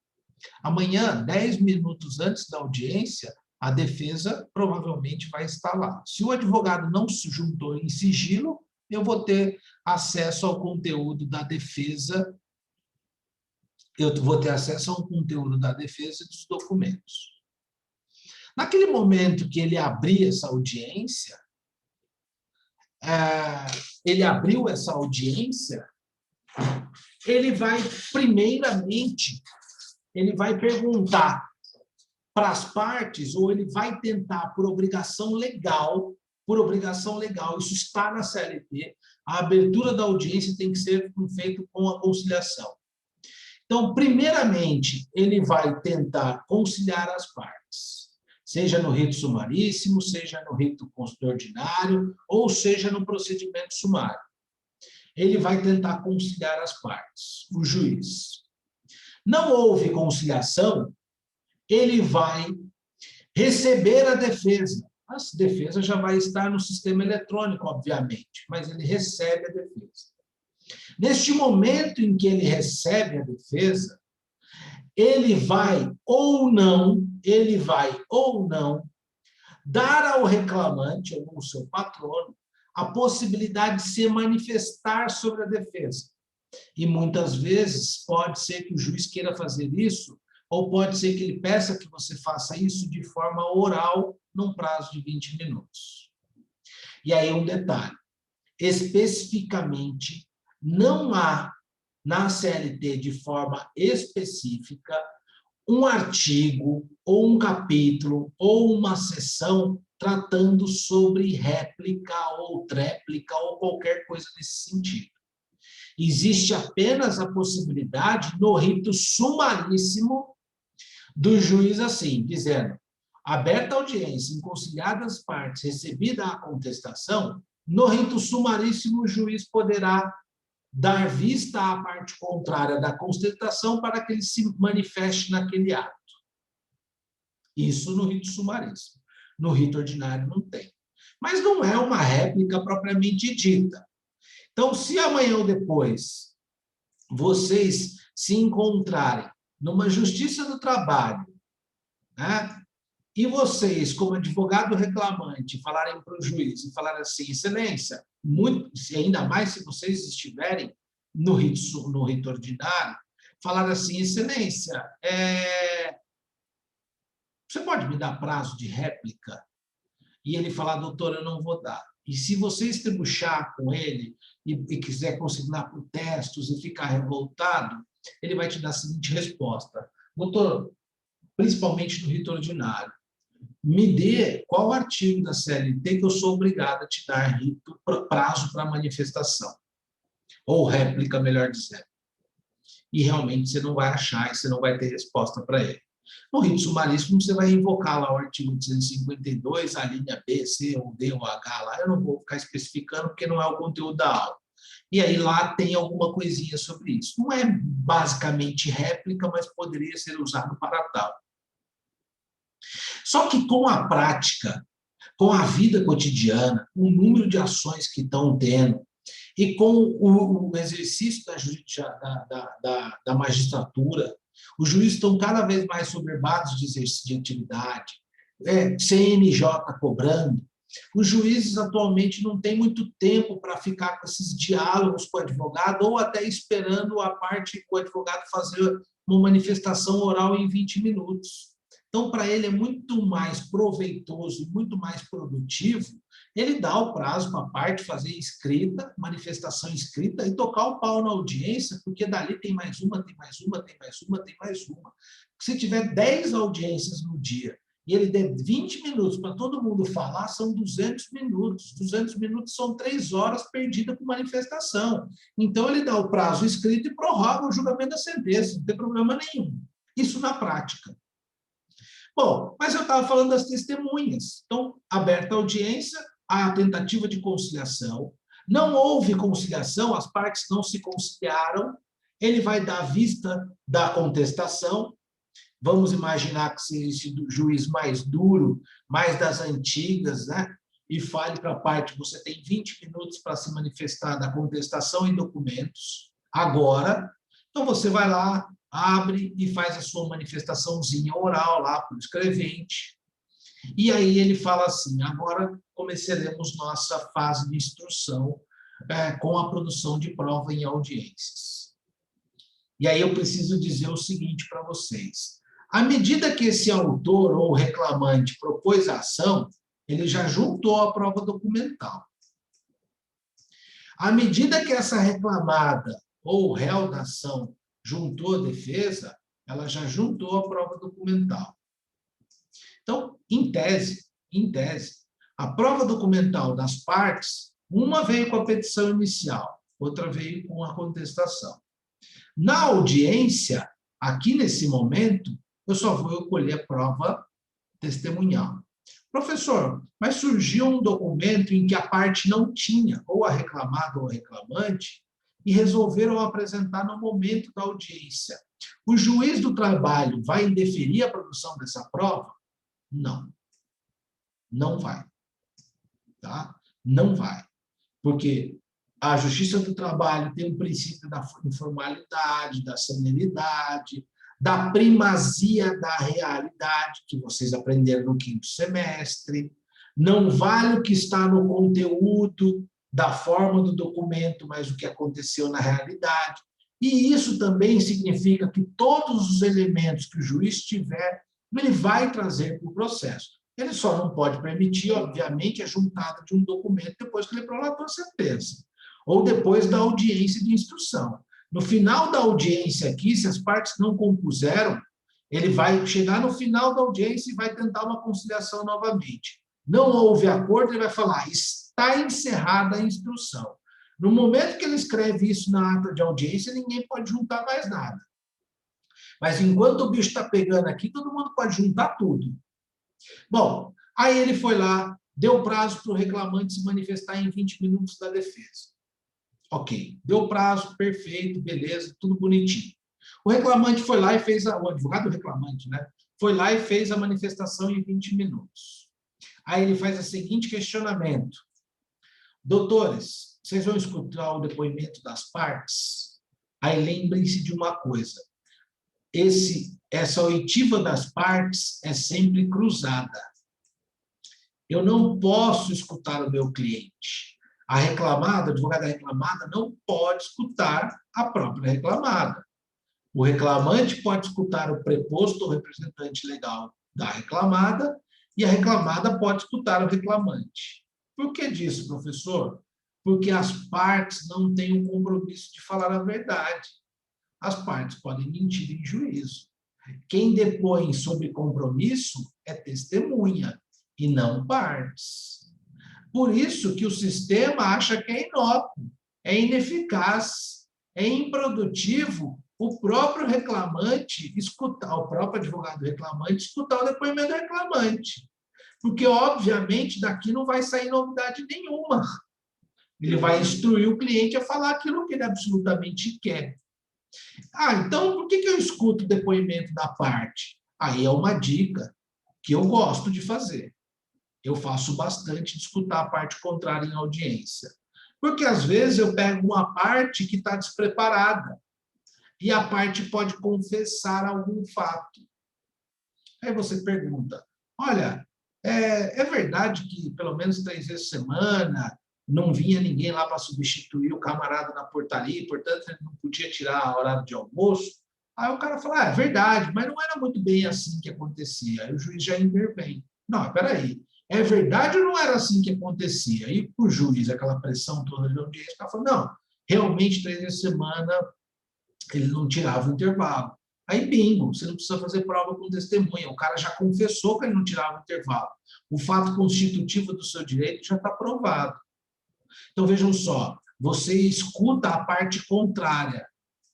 Amanhã, 10 minutos antes da audiência, a defesa provavelmente vai estar lá. Se o advogado não se juntou em sigilo, eu vou ter acesso ao conteúdo da defesa, eu vou ter acesso ao conteúdo da defesa e dos documentos. Naquele momento que ele abrir essa audiência, ele vai, primeiramente, ele vai perguntar para as partes, ou ele vai tentar, por obrigação legal, isso está na CLT, a abertura da audiência tem que ser feita com a conciliação. Então, primeiramente, ele vai tentar conciliar as partes, seja no rito sumaríssimo, seja no rito ordinário, ou seja no procedimento sumário. Ele vai tentar conciliar as partes, o juiz. Não houve conciliação, ele vai receber a defesa. A defesa já vai estar no sistema eletrônico, obviamente, mas ele recebe a defesa. Neste momento em que ele recebe a defesa, ele vai ou não dar ao reclamante, ou ao seu patrono, a possibilidade de se manifestar sobre a defesa. E muitas vezes pode ser que o juiz queira fazer isso, ou pode ser que ele peça que você faça isso de forma oral, num prazo de 20 minutos. E aí um detalhe, especificamente, não há na CLT de forma específica um artigo, ou um capítulo, ou uma seção tratando sobre réplica ou tréplica ou qualquer coisa nesse sentido. Existe apenas a possibilidade, no rito sumaríssimo, do juiz assim, dizendo: aberta a audiência, inconciliadas as partes, recebida a contestação, no rito sumaríssimo o juiz poderá dar vista à parte contrária da contestação para que ele se manifeste naquele ato. Isso no rito sumaríssimo. No rito ordinário não tem. Mas não é uma réplica propriamente dita. Então, se amanhã ou depois vocês se encontrarem numa justiça do trabalho, né, e vocês, como advogado reclamante, falarem para o juiz e falarem assim: excelência, ainda mais se vocês estiverem no rito ordinário, falar assim: excelência, você pode me dar prazo de réplica? E ele falar: doutor, eu não vou dar. E se você estrebuchar com ele e quiser consignar protestos e ficar revoltado, ele vai te dar a seguinte resposta: doutor, principalmente no rito ordinário, me dê qual artigo da CLT que eu sou obrigado a te dar prazo para manifestação. Ou réplica, melhor dizendo. E realmente você não vai achar e você não vai ter resposta para ele. No rito sumaríssimo, você vai invocar lá o artigo 252, a linha B, C, ou D, ou H lá. Eu não vou ficar especificando, porque não é o conteúdo da aula. E aí lá tem alguma coisinha sobre isso. Não é basicamente réplica, mas poderia ser usado para tal. Só que com a prática, com a vida cotidiana, o número de ações que estão tendo, e com o exercício da magistratura, os juízes estão cada vez mais soberbados de exercício de atividade, CNJ cobrando. Os juízes atualmente não têm muito tempo para ficar com esses diálogos com o advogado, ou até esperando a parte com o advogado fazer uma manifestação oral em 20 minutos. Então, para ele é muito mais proveitoso, muito mais produtivo, ele dá o prazo para a parte fazer escrita, manifestação escrita, e tocar o pau na audiência, porque dali tem mais uma, tem mais uma, tem mais uma, tem mais uma. Se tiver 10 audiências no dia, e ele der 20 minutos para todo mundo falar, são 200 minutos. 200 minutos são 3 horas perdidas com manifestação. Então, ele dá o prazo escrito e prorroga o julgamento da sentença, não tem problema nenhum. Isso na prática. Bom, mas eu estava falando das testemunhas. Então, aberta a audiência, a tentativa de conciliação. Não houve conciliação, as partes não se conciliaram. Ele vai dar vista da contestação. Vamos imaginar que seja esse juiz mais duro, mais das antigas, né? E fale para a parte: você tem 20 minutos para se manifestar da contestação em documentos. Agora, então você vai lá, abre e faz a sua manifestaçãozinha oral lá para o escrevente. E aí ele fala assim: agora começaremos nossa fase de instrução com a produção de prova em audiências. E aí eu preciso dizer o seguinte para vocês: à medida que esse autor ou reclamante propôs a ação, ele já juntou a prova documental. À medida que essa reclamada ou réu da ação juntou a defesa, ela já juntou a prova documental. Então, em tese, a prova documental das partes, uma veio com a petição inicial, outra veio com a contestação. Na audiência, aqui nesse momento, eu só vou colher a prova testemunhal. Professor, mas surgiu um documento em que a parte não tinha, ou a reclamada ou o reclamante, e resolveram apresentar no momento da audiência. O juiz do trabalho vai indeferir a produção dessa prova? Não. Não vai. Tá? Não vai. Porque a Justiça do Trabalho tem o princípio da informalidade, da celeridade, da primazia da realidade, que vocês aprenderam no 5º semestre. Não vale o que está no conteúdo da forma do documento, mas o que aconteceu na realidade. E isso também significa que todos os elementos que o juiz tiver, ele vai trazer para o processo. Ele só não pode permitir, obviamente, a juntada de um documento depois que ele prolatou a sentença, ou depois da audiência de instrução. No final da audiência aqui, se as partes não compuseram, ele vai chegar no final da audiência e vai tentar uma conciliação novamente. Não houve acordo, ele vai falar, está encerrada a instrução. No momento que ele escreve isso na ata de audiência, ninguém pode juntar mais nada. Mas enquanto o bicho está pegando aqui, todo mundo pode juntar tudo. Bom, aí ele foi lá, deu prazo para o reclamante se manifestar em 20 minutos da defesa. Ok, deu prazo, perfeito, beleza, tudo bonitinho. O reclamante foi lá e fez, o advogado do reclamante, né? Foi lá e fez a manifestação em 20 minutos. Aí ele faz o seguinte questionamento. Doutores, vocês vão escutar o depoimento das partes? Aí lembrem-se de uma coisa. Essa oitiva das partes é sempre cruzada. Eu não posso escutar o meu cliente. A reclamada, a advogada reclamada, não pode escutar a própria reclamada. O reclamante pode escutar o preposto ou representante legal da reclamada e a reclamada pode escutar o reclamante. Por que disso, professor? Porque as partes não têm o compromisso de falar a verdade. As partes podem mentir em juízo. Quem depõe sob compromisso é testemunha e não partes. Por isso que o sistema acha que é inócuo, é ineficaz, é improdutivo o próprio reclamante escutar, o próprio advogado reclamante escutar o depoimento do reclamante. Porque, obviamente, daqui não vai sair novidade nenhuma. Ele vai instruir o cliente a falar aquilo que ele absolutamente quer. Então, por que eu escuto o depoimento da parte? Aí é uma dica que eu gosto de fazer. Eu faço bastante de escutar a parte contrária em audiência. Porque, às vezes, eu pego uma parte que está despreparada e a parte pode confessar algum fato. Aí você pergunta, olha, é verdade que pelo menos 3 vezes por semana não vinha ninguém lá para substituir o camarada na portaria, portanto, ele não podia tirar a horário de almoço? Aí o cara fala, é verdade, mas não era muito bem assim que acontecia. Aí o juiz já intervém. Não, espera aí. É verdade ou não era assim que acontecia? Aí o juiz, aquela pressão toda de audiência, o cara fala, não, realmente 3 vezes por semana ele não tirava o intervalo. Aí, bingo, você não precisa fazer prova com testemunha. O cara já confessou que ele não tirava o intervalo. O fato constitutivo do seu direito já está provado. Então, vejam só, você escuta a parte contrária,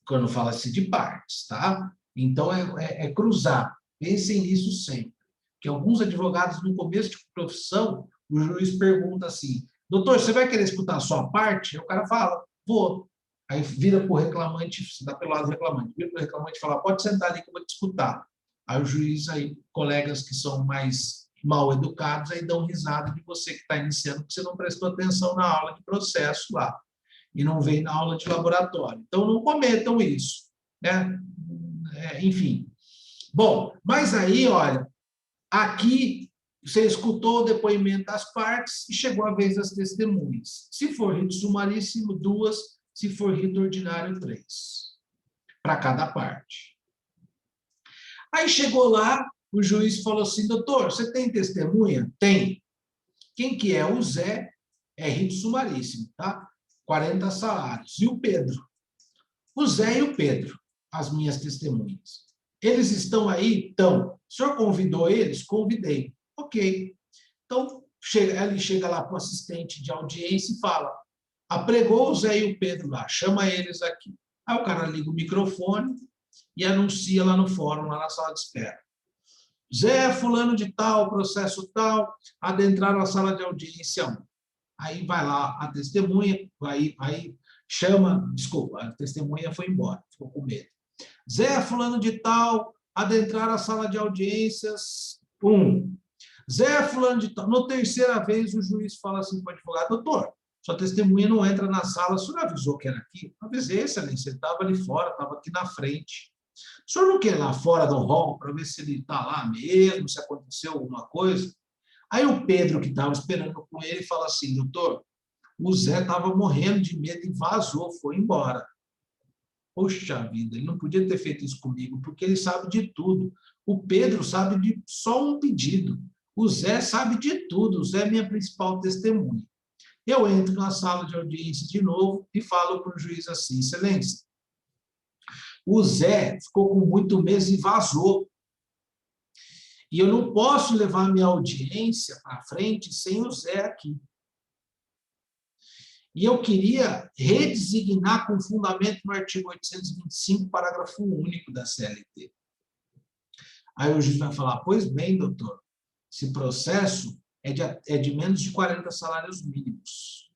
quando fala-se de partes, tá? Então, é cruzar. Pensem nisso sempre. Que alguns advogados, no começo de profissão, o juiz pergunta assim, doutor, você vai querer escutar só a parte? Aí o cara fala, vou. Aí vira para o reclamante, você dá pelo lado do reclamante, vira para o reclamante e fala, pode sentar ali que eu vou te escutar. Aí o juiz, aí, colegas que são mais mal educados, aí dão risada de você que está iniciando, porque você não prestou atenção na aula de processo lá, e não veio na aula de laboratório. Então, não cometam isso, né? Enfim. Bom, mas aí, olha, aqui você escutou o depoimento das partes e chegou a vez das testemunhas. Se for rito sumaríssimo, 2, se for rito ordinário, 3, para cada parte. Aí chegou lá, o juiz falou assim, doutor, você tem testemunha? Tem. Quem que é? O Zé, é rito sumaríssimo, tá? 40 salários. E o Pedro? O Zé e o Pedro, as minhas testemunhas. Eles estão aí? Estão. O senhor convidou eles? Convidei. Ok. Então, ele chega lá para o assistente de audiência e fala, apregou o Zé e o Pedro lá, chama eles aqui. Aí o cara liga o microfone e anuncia lá no fórum, lá na sala de espera. Zé, fulano de tal, processo tal, adentraram a sala de audiência 1. Aí vai lá a testemunha, aí chama, desculpa, a testemunha foi embora, ficou com medo. Zé, fulano de tal, adentraram a sala de audiências 1. Zé, fulano de tal. Na terceira vez, o juiz fala assim para o advogado, doutor, sua testemunha não entra na sala, o senhor avisou que era aqui? Avisei, excelência, ele estava ali fora, estava aqui na frente. O senhor não quer ir lá fora do hall para ver se ele está lá mesmo, se aconteceu alguma coisa? Aí o Pedro, que estava esperando com ele, fala assim, doutor, o Zé estava morrendo de medo e vazou, foi embora. Poxa vida, ele não podia ter feito isso comigo, porque ele sabe de tudo. O Pedro sabe de só um pedido. O Zé sabe de tudo, o Zé é minha principal testemunha. Eu entro na sala de audiência de novo e falo para o juiz assim, excelência, o Zé ficou com muito medo e vazou. E eu não posso levar minha audiência para frente sem o Zé aqui. E eu queria redesignar com fundamento no artigo 825, parágrafo único da CLT. Aí o juiz vai falar, pois bem, doutor, esse processo é de menos de 40 salários mínimos.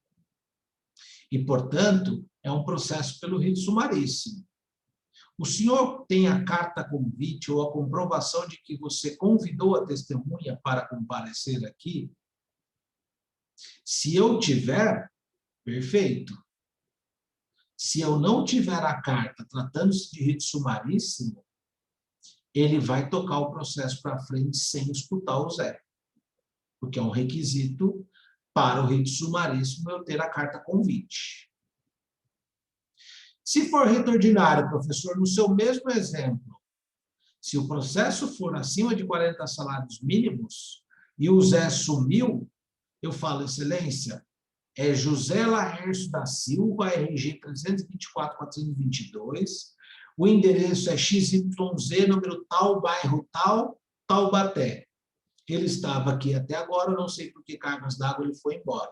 E, portanto, é um processo pelo rito sumaríssimo. O senhor tem a carta convite ou a comprovação de que você convidou a testemunha para comparecer aqui? Se eu tiver, perfeito. Se eu não tiver a carta, tratando-se de rito sumaríssimo, ele vai tocar o processo para frente sem escutar o Zé. Porque é um requisito para o rito sumaríssimo eu ter a carta convite. Se for rito ordinário, professor, no seu mesmo exemplo, se o processo for acima de 40 salários mínimos e o Zé sumiu, eu falo, excelência, é José Laércio da Silva, RG 324.422, o endereço é XYZ, número tal, bairro tal, Taubaté. Ele estava aqui até agora, eu não sei por que cargas d'água ele foi embora.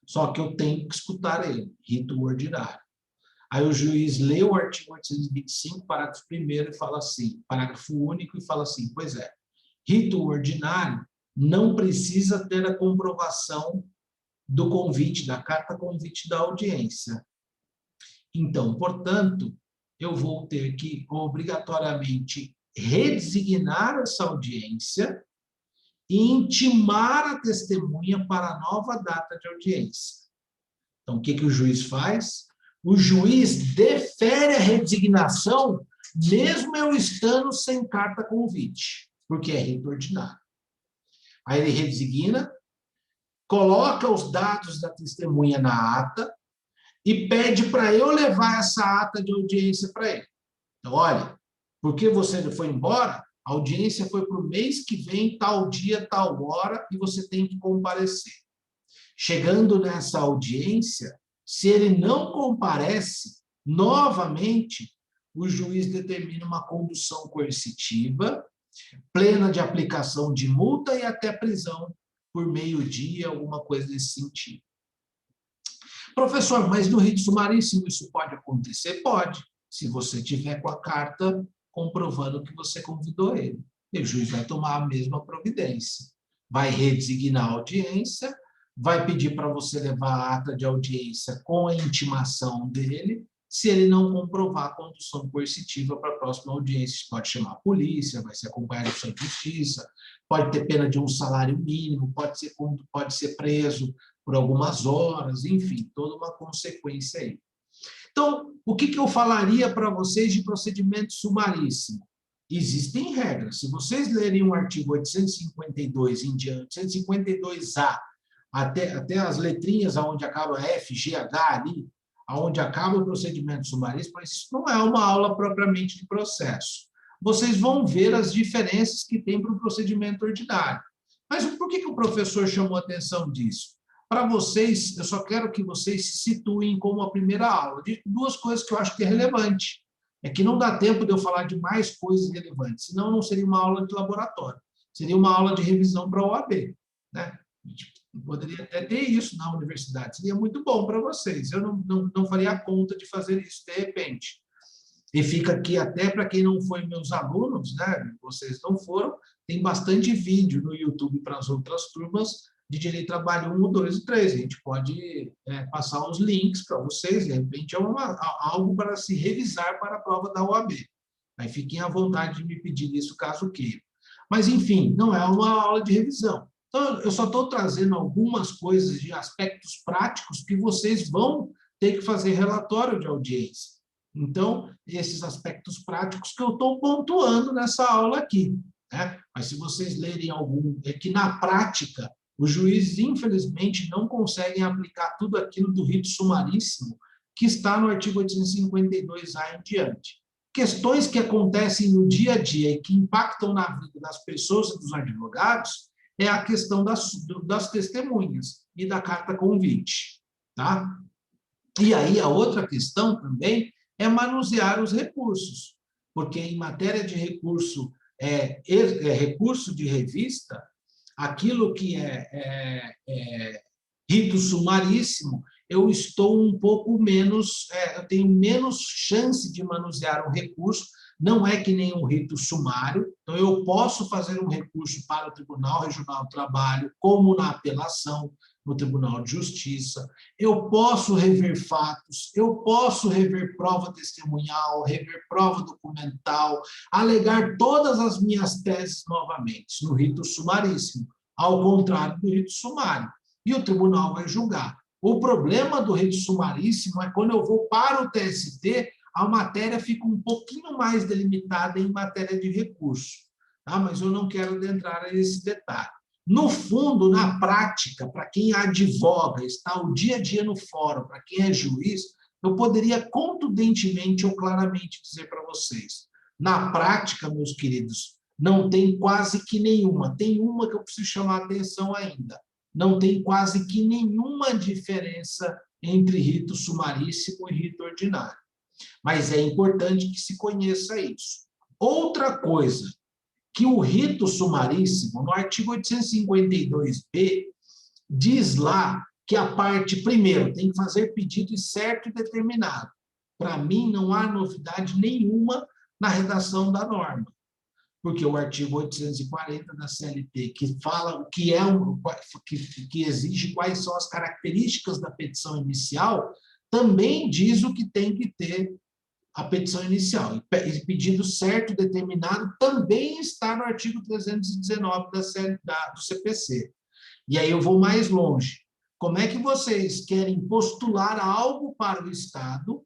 Só que eu tenho que escutar ele, rito ordinário. Aí o juiz lê o artigo 825, parágrafo 1º, e fala assim, parágrafo único, e fala assim, pois é, rito ordinário não precisa ter a comprovação do convite, da carta convite da audiência. Então, portanto, eu vou ter que obrigatoriamente redesignar essa audiência e intimar a testemunha para a nova data de audiência. Então, o que o juiz faz? O juiz defere a redesignação, mesmo eu estando sem carta convite, porque é rito ordinário. Aí ele redesigna, coloca os dados da testemunha na ata e pede para eu levar essa ata de audiência para ele. Então, olha, porque você foi embora, a audiência foi para o mês que vem, tal dia, tal hora, e você tem que comparecer. Chegando nessa audiência, se ele não comparece, novamente, o juiz determina uma condução coercitiva, plena de aplicação de multa e até prisão por meio-dia, alguma coisa nesse sentido. Professor, mas no rito sumaríssimo isso pode acontecer? Pode, se você tiver com a carta comprovando que você convidou ele. E o juiz vai tomar a mesma providência. Vai redesignar a audiência, vai pedir para você levar a ata de audiência com a intimação dele, se ele não comprovar a condução coercitiva para a próxima audiência. Pode chamar a polícia, vai ser acompanhado pela justiça, pode ter pena de um salário mínimo, pode ser preso por algumas horas, enfim, toda uma consequência aí. Então, o que eu falaria para vocês de procedimento sumaríssimo? Existem regras. Se vocês lerem o artigo 852 em diante, 852A, até as letrinhas onde acaba F, G, H ali, onde acaba o procedimento sumaríssimo, mas isso não é uma aula propriamente de processo. Vocês vão ver as diferenças que tem para o procedimento ordinário. Mas por que o professor chamou a atenção disso? Para vocês, eu só quero que vocês se situem como a primeira aula. De duas coisas que eu acho que é relevante. É que não dá tempo de eu falar de mais coisas relevantes, senão não seria uma aula de laboratório. Seria uma aula de revisão para a OAB, né? Poderia até ter isso na universidade, seria muito bom para vocês. Eu não faria conta de fazer isso de repente. E fica aqui até para quem não foi meus alunos, né? Vocês não foram, tem bastante vídeo no YouTube para as outras turmas de Direito Trabalho 1, 2 e 3. A gente pode passar os links para vocês, de repente é algo para se revisar para a prova da OAB. Aí fiquem à vontade de me pedir isso caso queiram. Mas, enfim, não é uma aula de revisão. Então, eu só estou trazendo algumas coisas de aspectos práticos que vocês vão ter que fazer relatório de audiência. Então, esses aspectos práticos que eu estou pontuando nessa aula aqui, né? Mas se vocês lerem algum... É que, na prática, os juízes, infelizmente, não conseguem aplicar tudo aquilo do rito sumaríssimo que está no artigo 852A em diante. Questões que acontecem no dia a dia e que impactam na vida das pessoas e dos advogados é a questão das testemunhas e da carta convite. Tá? E aí, a outra questão também é manusear os recursos, porque em matéria de recurso, recurso de revista, aquilo que é rito sumaríssimo, eu estou um pouco menos, eu tenho menos chance de manusear um recurso, não é que nem um rito sumário, então eu posso fazer um recurso para o Tribunal Regional do Trabalho, como na apelação, no Tribunal de Justiça, eu posso rever fatos, eu posso rever prova testemunhal, rever prova documental, alegar todas as minhas teses novamente, no rito sumaríssimo, ao contrário do rito sumário. E o tribunal vai julgar. O problema do rito sumaríssimo é quando eu vou para o TST, a matéria fica um pouquinho mais delimitada em matéria de recurso. Tá? Mas eu não quero adentrar nesse detalhe. No fundo, na prática, para quem advoga, está o dia a dia no fórum, para quem é juiz, eu poderia contundentemente ou claramente dizer para vocês, na prática, meus queridos, não tem quase que nenhuma. Tem uma que eu preciso chamar a atenção ainda. Não tem quase que nenhuma diferença entre rito sumaríssimo e rito ordinário. Mas é importante que se conheça isso. Outra coisa, que o rito sumaríssimo, no artigo 852b, diz lá que a parte, primeiro, tem que fazer pedido certo e determinado. Para mim, não há novidade nenhuma na redação da norma, porque o artigo 840 da CLT, que fala o que que exige quais são as características da petição inicial, também diz o que tem que ter a petição inicial. E pedido certo, determinado, também está no artigo 319 do CPC. E aí eu vou mais longe. Como é que vocês querem postular algo para o Estado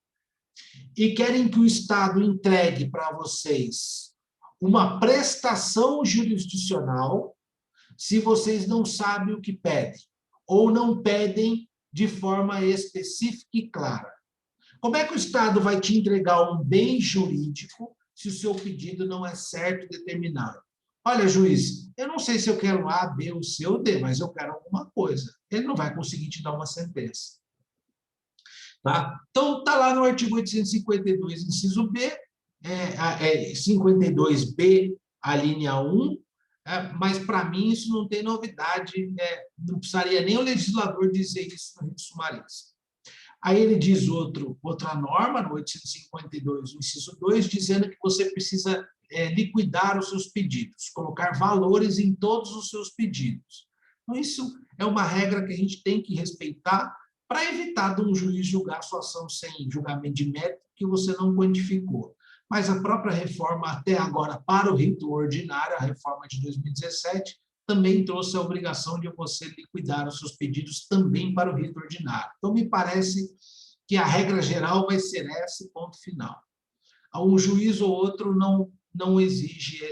e querem que o Estado entregue para vocês uma prestação jurisdicional se vocês não sabem o que pedem, ou não pedem de forma específica e clara? Como é que o Estado vai te entregar um bem jurídico se o seu pedido não é certo e determinado? Olha, juiz, eu não sei se eu quero A, B, ou C ou D, mas eu quero alguma coisa. Ele não vai conseguir te dar uma sentença. Tá? Então, está lá no artigo 852, inciso B, 52B, a linha 1, mas, para mim, isso não tem novidade, não precisaria nem o legislador dizer isso no rito sumaríssimo. Aí ele diz outra norma, no 852, inciso 2, dizendo que você precisa liquidar os seus pedidos, colocar valores em todos os seus pedidos. Então, isso é uma regra que a gente tem que respeitar para evitar de um juiz julgar a sua ação sem julgamento de mérito que você não quantificou. Mas a própria reforma, até agora, para o rito ordinário, a reforma de 2017, também trouxe a obrigação de você liquidar os seus pedidos também para o rito ordinário. Então, me parece que a regra geral vai ser essa, ponto final. Um juiz ou outro não exige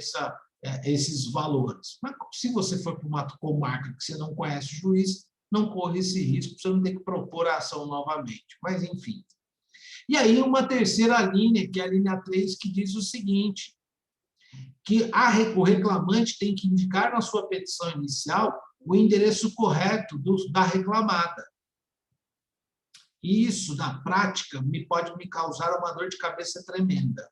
esses valores. Mas se você for para uma comarca que você não conhece o juiz, não corre esse risco, você não tem que propor a ação novamente. Mas, enfim. E aí, uma terceira linha, que é a linha 3, que diz o seguinte, que o reclamante tem que indicar na sua petição inicial o endereço correto da reclamada. E isso, na prática, pode me causar uma dor de cabeça tremenda.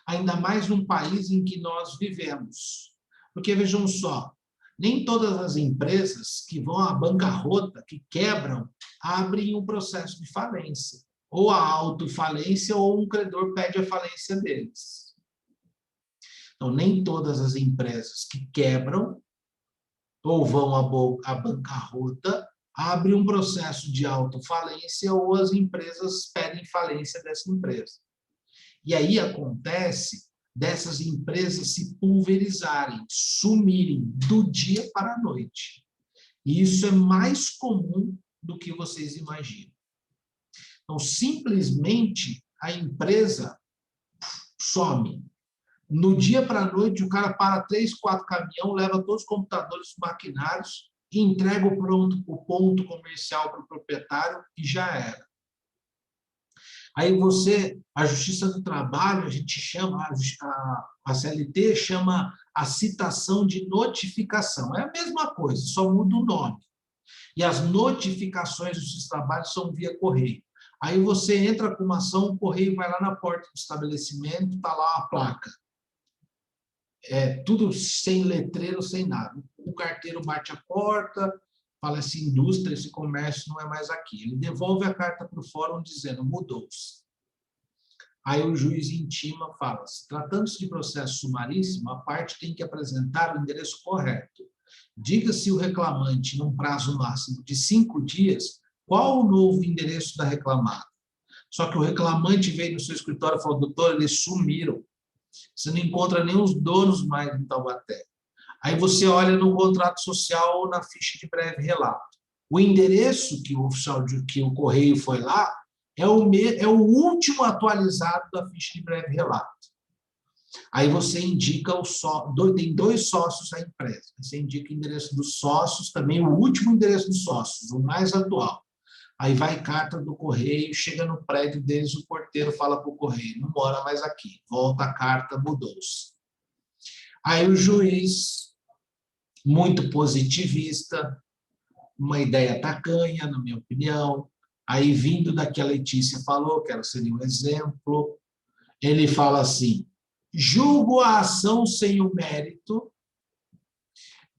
Ainda mais num país em que nós vivemos. Porque, vejam só, nem todas as empresas que vão à bancarrota, que quebram, abrem um processo de falência. Ou a autofalência, ou um credor pede a falência deles. Então, nem todas as empresas que quebram ou vão à bancarrota abrem um processo de autofalência ou as empresas pedem falência dessa empresa. E aí acontece dessas empresas se pulverizarem, sumirem do dia para a noite. E isso é mais comum do que vocês imaginam. Então, simplesmente, a empresa some. No dia para a noite, o cara para 3, 4 caminhões, leva todos os computadores, os maquinários, entrega o ponto comercial para o proprietário e já era. Aí a Justiça do Trabalho, a gente chama, a CLT chama a citação de notificação. É a mesma coisa, só muda o nome. E as notificações dos seus trabalhos são via correio. Aí você entra com uma ação, o correio vai lá na porta do estabelecimento, está lá a placa. É tudo sem letreiro, sem nada. O carteiro bate a porta, fala, essa indústria, esse comércio não é mais aqui. Ele devolve a carta para o fórum dizendo, mudou-se. Aí o juiz intima, fala, se tratando-se de processo sumaríssimo, a parte tem que apresentar o endereço correto. Diga-se o reclamante, num prazo máximo de 5 dias, qual o novo endereço da reclamada. Só que o reclamante veio no seu escritório e falou, doutor, eles sumiram. Você não encontra nem os donos mais em Taubaté. Aí você olha no contrato social ou na ficha de breve relato. O endereço que o oficial que o correio foi lá é o último atualizado da ficha de breve relato. Aí você indica tem 2 sócios na empresa. Você indica o endereço dos sócios, também o último endereço dos sócios, o mais atual. Aí vai carta do correio, chega no prédio deles, o porteiro fala para o correio, não mora mais aqui, volta a carta, mudou-se. Aí o juiz, muito positivista, uma ideia tacanha, na minha opinião, aí vindo da que a Letícia falou, que seria um exemplo, ele fala assim, julgo a ação sem o mérito,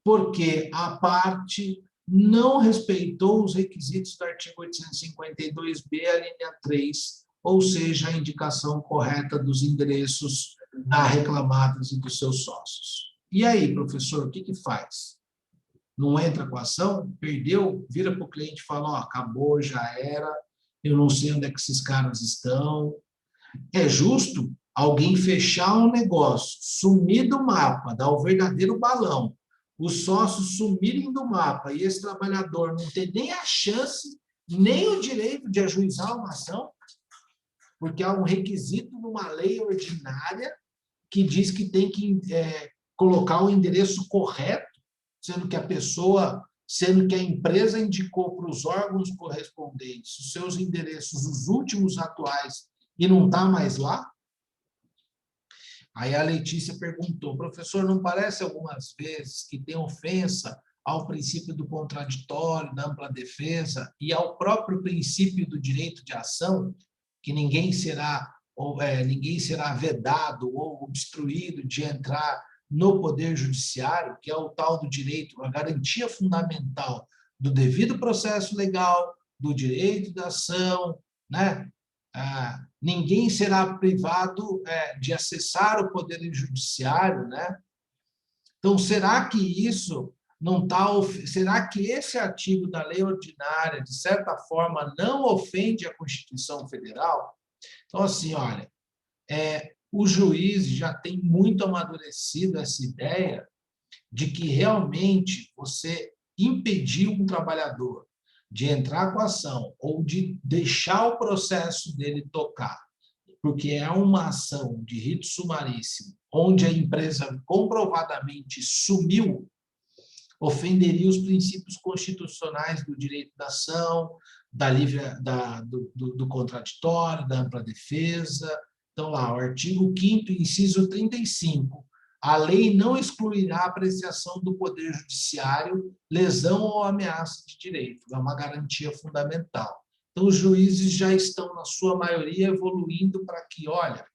porque a parte não respeitou os requisitos do artigo 852b, a linha 3, ou seja, a indicação correta dos endereços da reclamadas e dos seus sócios. E aí, professor, o que faz? Não entra com a ação? Perdeu? Vira para o cliente e fala, ó, acabou, já era, eu não sei onde é que esses caras estão. É justo alguém fechar um negócio, sumir do mapa, dar o verdadeiro balão, os sócios sumirem do mapa e esse trabalhador não ter nem a chance, nem o direito de ajuizar uma ação, porque há um requisito numa lei ordinária que diz que tem que colocar o endereço correto, sendo que a empresa indicou para os órgãos correspondentes os seus endereços, os últimos atuais, e não está mais lá? Aí a Letícia perguntou, professor, não parece algumas vezes que tem ofensa ao princípio do contraditório, da ampla defesa e ao próprio princípio do direito de ação, que ninguém será vedado ou obstruído de entrar no Poder Judiciário, que é o tal do direito, a garantia fundamental do devido processo legal, do direito da ação, né? Ninguém será privado de acessar o Poder Judiciário, né? Então, será que isso não está... Será que esse artigo da lei ordinária, de certa forma, não ofende a Constituição Federal? Então, assim, olha, o juiz já tem muito amadurecido essa ideia de que realmente você impedir um trabalhador de entrar com a ação ou de deixar o processo dele tocar, porque é uma ação de rito sumaríssimo, onde a empresa comprovadamente sumiu, ofenderia os princípios constitucionais do direito da ação, do contraditório, da ampla defesa. Então, lá, o artigo 5º, inciso 35, a lei não excluirá a apreciação do Poder Judiciário, lesão ou ameaça de direito, é uma garantia fundamental. Então, os juízes já estão, na sua maioria, evoluindo para que, olha,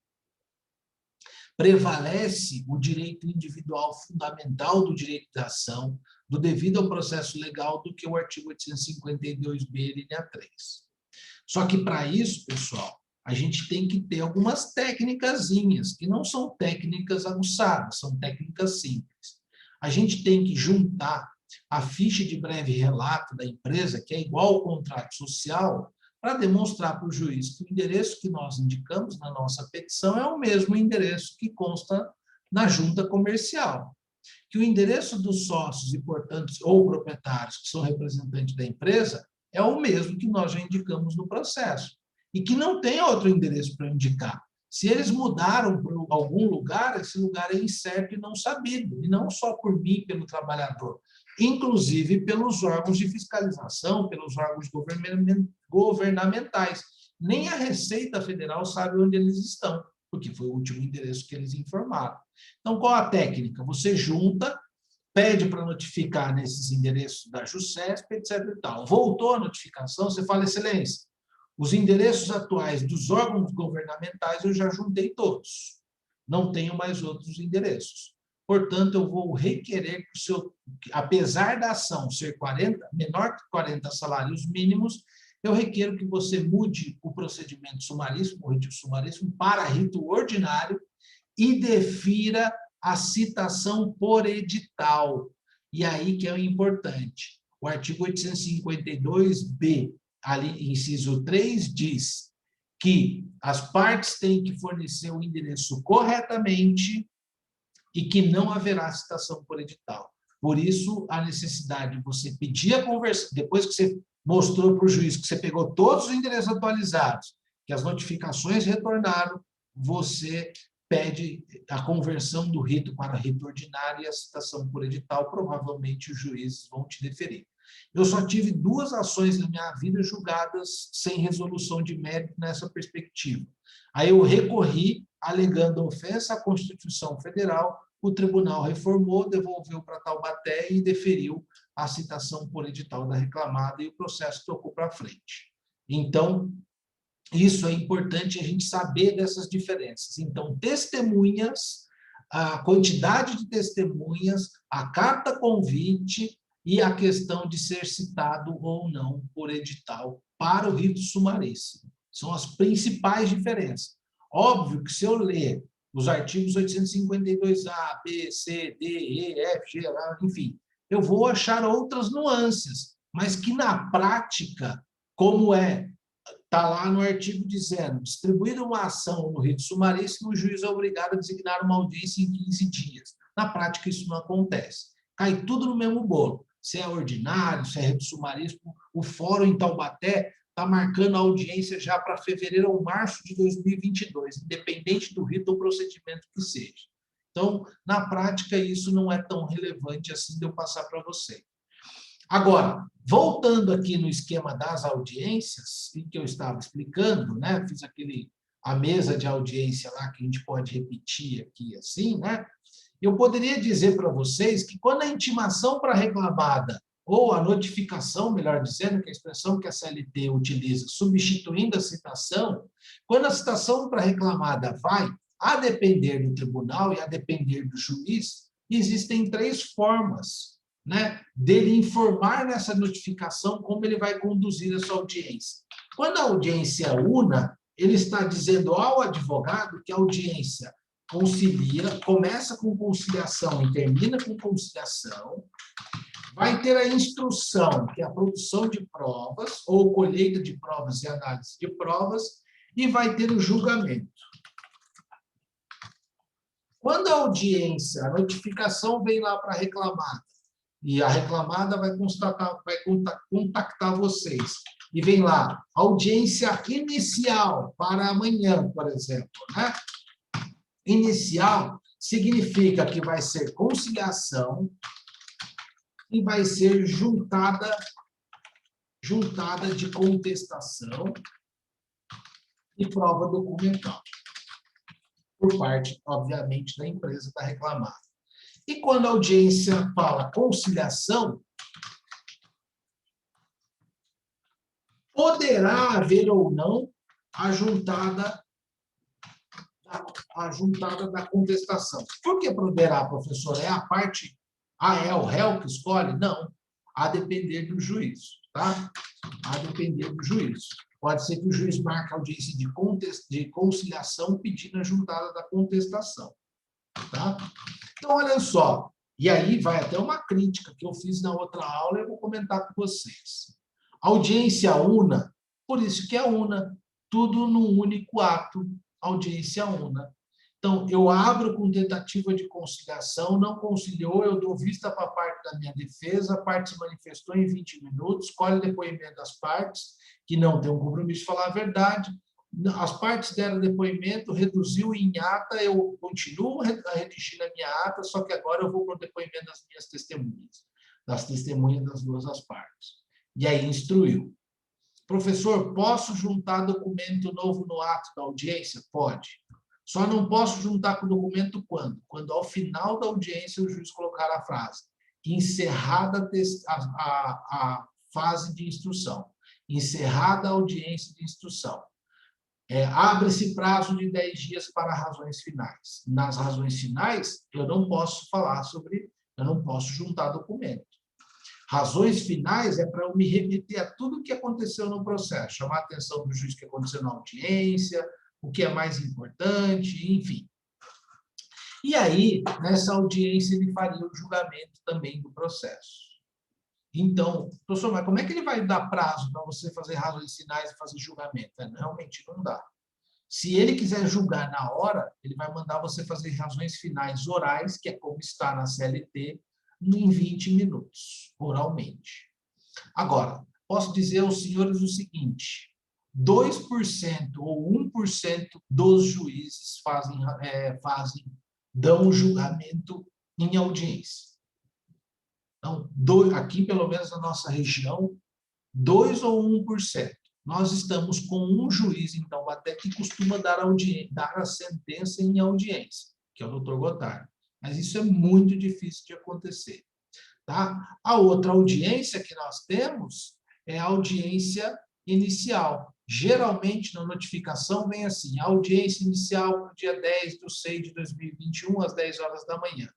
prevalece o direito individual fundamental do direito da ação, do devido ao processo legal, do que o artigo 852b, linha 3. Só que, para isso, pessoal, a gente tem que ter algumas técnicazinhas, que não são técnicas aguçadas, são técnicas simples. A gente tem que juntar a ficha de breve relato da empresa, que é igual ao contrato social, para demonstrar para o juiz que o endereço que nós indicamos na nossa petição é o mesmo endereço que consta na junta comercial. Que o endereço dos sócios e, portanto, ou proprietários, que são representantes da empresa, é o mesmo que nós já indicamos no processo. E que não tem outro endereço para indicar. Se eles mudaram para algum lugar, esse lugar é incerto e não sabido, e não só por mim, pelo trabalhador, inclusive pelos órgãos de fiscalização, pelos órgãos governamentais. Nem a Receita Federal sabe onde eles estão. porque foi o último endereço que eles informaram. Então, qual a técnica? Você junta, pede para notificar nesses endereços da JUSESP, etc. e tal. Voltou a notificação, você fala, excelência, os endereços atuais dos órgãos governamentais eu já juntei todos. Não tenho mais outros endereços. Portanto, eu vou requerer que o seu, apesar da ação ser menor que 40 salários mínimos, eu requero que você mude o procedimento sumaríssimo, o rito sumaríssimo, para rito ordinário e defira a citação por edital. E aí que é o importante. O artigo 852b, ali, inciso 3, diz que as partes têm que fornecer o endereço corretamente e que não haverá citação por edital. Por isso, a necessidade de você pedir a conversão, depois que você mostrou para o juiz que você pegou todos os endereços atualizados, que as notificações retornaram, você pede a conversão do rito para rito ordinário e a citação por edital, provavelmente os juízes vão te deferir. Eu só tive 2 ações na minha vida julgadas sem resolução de mérito nessa perspectiva. Aí eu recorri, alegando ofensa à Constituição Federal, o tribunal reformou, devolveu para Taubaté e deferiu a citação por edital da reclamada e o processo tocou para frente. Então, isso é importante a gente saber dessas diferenças. Então, testemunhas, a quantidade de testemunhas, a carta convite e a questão de ser citado ou não por edital para o rito sumaríssimo. São as principais diferenças. Óbvio que se eu ler os artigos 852A, B, C, D, E, F, G, enfim, eu vou achar outras nuances, mas que na prática, como está lá no artigo dizendo, distribuída uma ação no rito sumaríssimo, o juiz é obrigado a designar uma audiência em 15 dias. Na prática, isso não acontece. Cai tudo no mesmo bolo. Se é ordinário, se é rito sumaríssimo, o fórum em Taubaté está marcando a audiência já para fevereiro ou março de 2022, independente do rito ou procedimento que seja. Então, na prática, isso não é tão relevante assim de eu passar para você. Agora, voltando aqui no esquema das audiências, que eu estava explicando, né? Fiz a mesa de audiência lá, que a gente pode repetir aqui assim, né? Eu poderia dizer para vocês que quando a intimação para reclamada, ou a notificação, melhor dizendo, que é a expressão que a CLT utiliza, substituindo a citação, quando a citação para reclamada vai, a depender do tribunal e a depender do juiz, existem 3 formas, né, dele informar nessa notificação como ele vai conduzir essa audiência. Quando a audiência é una, ele está dizendo ao advogado que a audiência começa com conciliação e termina com conciliação, vai ter a instrução, que é a produção de provas, ou colheita de provas e análise de provas, e vai ter o julgamento. Quando a audiência, a notificação vem lá para a reclamada, e a reclamada vai contactar vocês, e vem lá, audiência inicial para amanhã, por exemplo, né? Inicial significa que vai ser conciliação, e vai ser juntada de contestação e prova documental, por parte, obviamente, da empresa da reclamada. E quando a audiência fala conciliação, poderá haver ou não a juntada da contestação. Por que poderá, professor? É a parte... é o réu que escolhe? Não. A depender do juízo, tá? A depender do juízo. Pode ser que o juiz marque a audiência de conciliação pedindo a juntada da contestação, tá? Então, olha só. E aí vai até uma crítica que eu fiz na outra aula e eu vou comentar com vocês. Audiência una, por isso que é una. Tudo num único ato, audiência una. Então, eu abro com tentativa de conciliação, não conciliou, eu dou vista para a parte da minha defesa, a parte se manifestou em 20 minutos, colhe depoimento das partes, que não tem um compromisso de falar a verdade, as partes deram depoimento, reduziu em ata, eu continuo a redigir a minha ata, só que agora eu vou para o depoimento das minhas testemunhas, das testemunhas das 2 partes. E aí instruiu. Professor, posso juntar documento novo no ato da audiência? Pode. Só não posso juntar com o documento quando? Quando, ao final da audiência, o juiz colocar a frase encerrada a fase de instrução, encerrada a audiência de instrução. Abre-se prazo de 10 dias para razões finais. Nas razões finais, eu não posso falar sobre, eu não posso juntar documento. Razões finais é para eu me remeter a tudo o que aconteceu no processo, chamar a atenção do juiz que aconteceu na audiência, o que é mais importante, enfim. E aí, nessa audiência, ele faria o julgamento também do processo. Então, professor, mas como é que ele vai dar prazo para você fazer razões finais e fazer julgamento? Realmente não dá. Se ele quiser julgar na hora, ele vai mandar você fazer razões finais orais, que é como está na CLT, em 20 minutos, oralmente. Agora, posso dizer aos senhores o seguinte: 2% ou 1% dos juízes dão o julgamento em audiência. Então, aqui, pelo menos na nossa região, 2 ou 1%. Nós estamos com um juiz, então, até que costuma dar a sentença em audiência, que é o doutor Gotardo. Mas isso é muito difícil de acontecer. Tá? A outra audiência que nós temos é a audiência inicial. Geralmente, na notificação, vem assim: a audiência inicial no dia 10/6/2021, às 10 horas da manhã.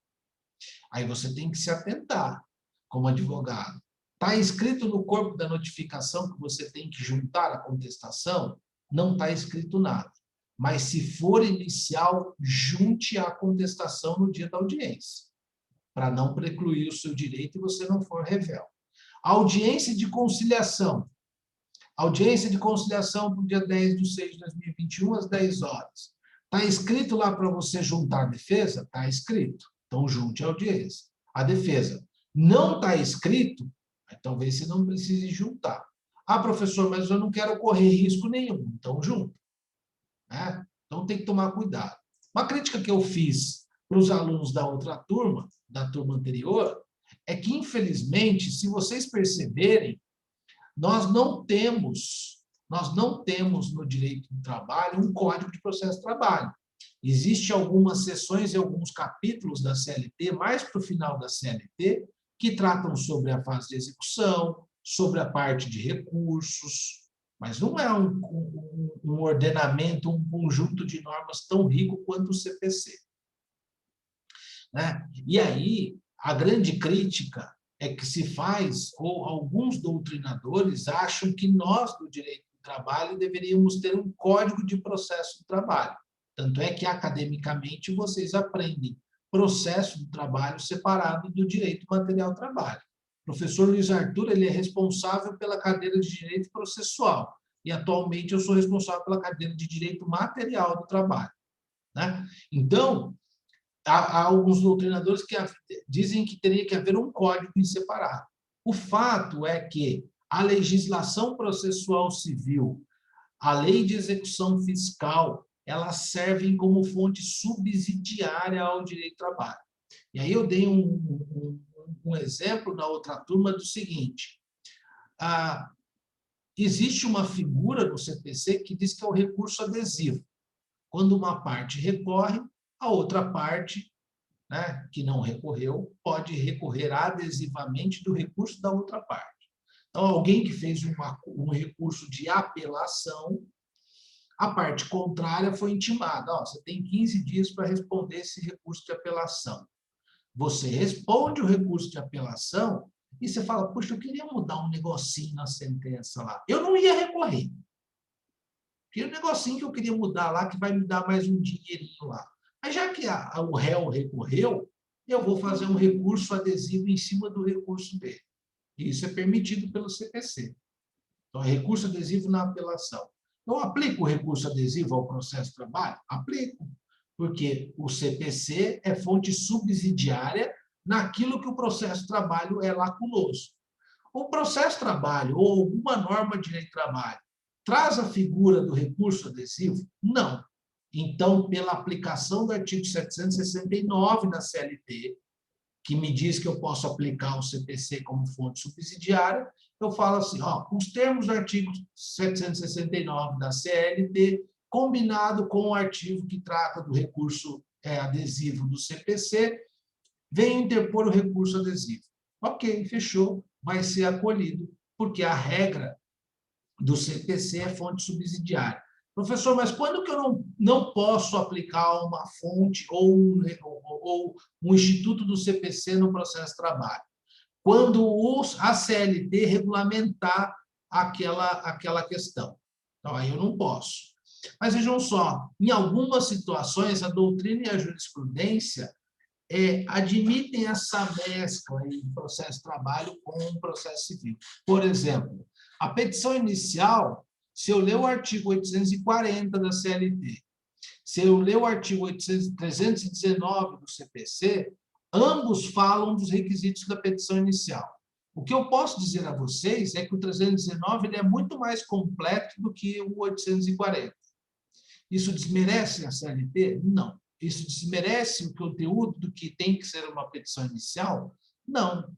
Aí você tem que se atentar, como advogado. Está escrito no corpo da notificação que você tem que juntar a contestação? Não está escrito nada. Mas, se for inicial, junte a contestação no dia da audiência, para não precluir o seu direito e você não for rével. Audiência de conciliação. Audiência de conciliação para o dia 10/6/2021, às 10 horas. Está escrito lá para você juntar a defesa? Está escrito. Então, junte a audiência. A defesa. Não está escrito, talvez você não precise juntar. Ah, professor, mas eu não quero correr risco nenhum. Então, junta. Né? Então, tem que tomar cuidado. Uma crítica que eu fiz para os alunos da outra turma, da turma anterior, é que, infelizmente, se vocês perceberem, nós não temos no direito do trabalho um código de processo de trabalho. Existem algumas seções e alguns capítulos da CLT, mais para o final da CLT, que tratam sobre a fase de execução, sobre a parte de recursos, mas não é um ordenamento, um conjunto de normas tão rico quanto o CPC. Né? E aí, a grande crítica é que se faz, ou alguns doutrinadores acham que nós, do direito do trabalho, deveríamos ter um código de processo do trabalho. Tanto é que, academicamente, vocês aprendem processo do trabalho separado do direito material do trabalho. O professor Luiz Arthur, ele é responsável pela cadeira de direito processual, e atualmente eu sou responsável pela cadeira de direito material do trabalho. Né? Então, há alguns doutrinadores que dizem que teria que haver um código em separado. O fato é que a legislação processual civil, a lei de execução fiscal, elas servem como fonte subsidiária ao direito do trabalho. E aí eu dei um exemplo na outra turma do seguinte: existe uma figura no CPC que diz que é o recurso adesivo. Quando uma parte recorre, a outra parte, né, que não recorreu, pode recorrer adesivamente do recurso da outra parte. Então, alguém que fez um recurso de apelação, a parte contrária foi intimada: você tem 15 dias para responder esse recurso de apelação. Você responde o recurso de apelação e você fala: puxa, eu queria mudar um negocinho na sentença lá. Eu não ia recorrer. Tinha um negocinho que eu queria mudar lá, que vai me dar mais um dinheirinho lá. Mas já que o réu recorreu, eu vou fazer um recurso adesivo em cima do recurso dele. E isso é permitido pelo CPC. Então, recurso adesivo na apelação. Eu aplico o recurso adesivo ao processo de trabalho? Aplico, porque o CPC é fonte subsidiária naquilo que o processo de trabalho é lacunoso. O processo de trabalho ou alguma norma de direito de trabalho traz a figura do recurso adesivo? Não. Então, pela aplicação do artigo 769 da CLT, que me diz que eu posso aplicar o CPC como fonte subsidiária, eu falo assim: os termos do artigo 769 da CLT combinado com o artigo que trata do recurso adesivo do CPC, venho interpor o recurso adesivo. Ok, fechou, vai ser acolhido, porque a regra do CPC é fonte subsidiária. Professor, mas quando que eu não posso aplicar uma fonte ou um instituto do CPC no processo de trabalho? Quando a CLT regulamentar aquela questão. Então, aí eu não posso. Mas vejam só, em algumas situações, a doutrina e a jurisprudência admitem essa mescla em processo de trabalho com o processo civil. Por exemplo, a petição inicial, se eu ler o artigo 840 da CLT, se eu ler o artigo 319 do CPC, ambos falam dos requisitos da petição inicial. O que eu posso dizer a vocês é que o 319 ele é muito mais completo do que o 840. Isso desmerece a CLT? Não. Isso desmerece o conteúdo do que tem que ser uma petição inicial? Não.